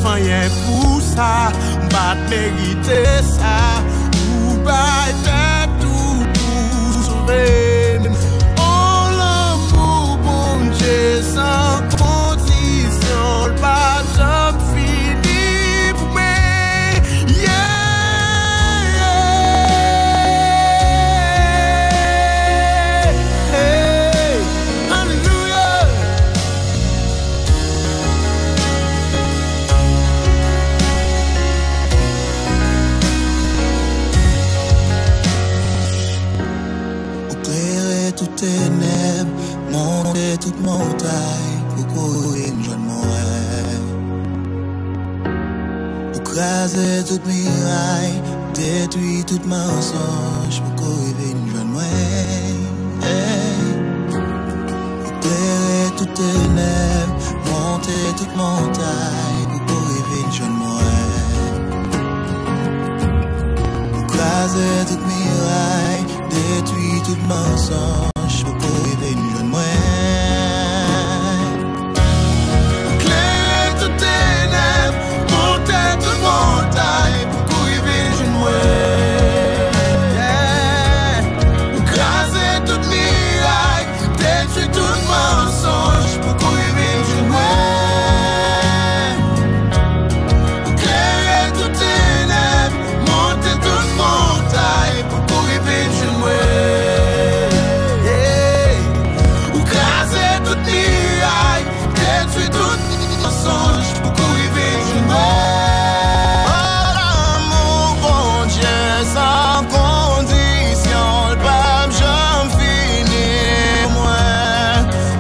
rien pour ça, pas mériter ça, ou pas tout pour sauver. Oh l'amour bon Dieu sans condition, pas jamais fini pour moi. Écraser toute miraille, détruire tout mensonge pour qu'on revienne joindre moi. Éclairer toutes ténèbres, monter toute montagne pour qu'on revienne joindre moi. Écraser toute miraille, détruire tout mensonge pour qu'on revienne joindre moi. Éclairer toutes ténèbres, monter toute montagne pour qu'on revienne joindre moi. Écraser toute miraille, détruire tout mensonge pour qu'on revienne joindre moi. Éclairer toutes ténèbres, monter toute montagne pour qu'on revienne joindre moi. Écraser toute miraille, détruire tout mensonge pour qu'on revienne joindre moi. Mon bon Dieu, sans condition, le pape, j'en finis moi.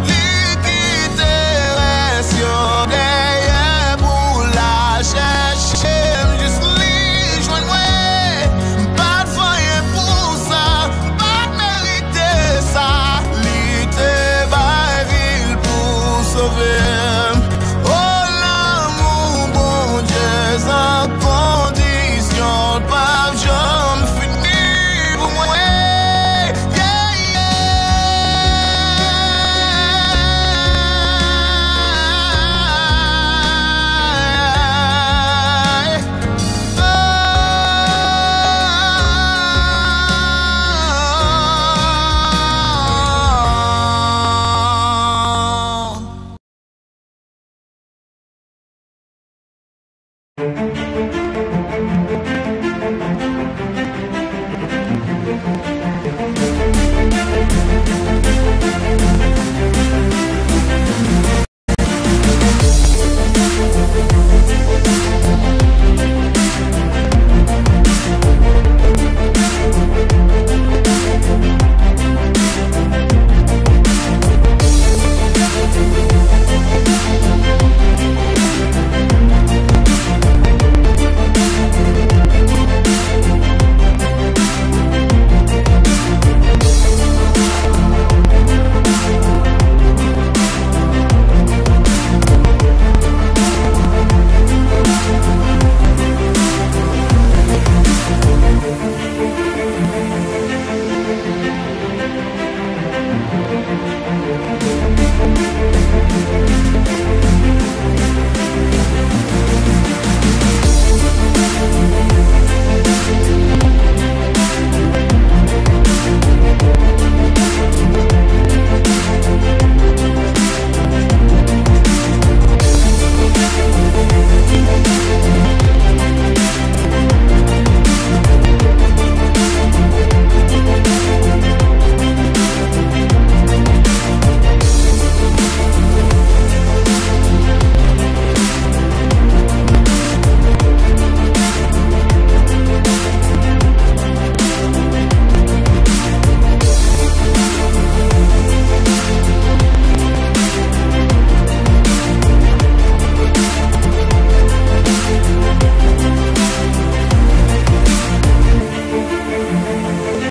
Liquidez sur derrière pour la chercher, juste lui joindre moi. Pas de foyer pour ça, pas de mériter ça. L'ité va ville pour sauver. Oh l'amour, bon Dieu, sans condition, le pape, j'en finis pour moi.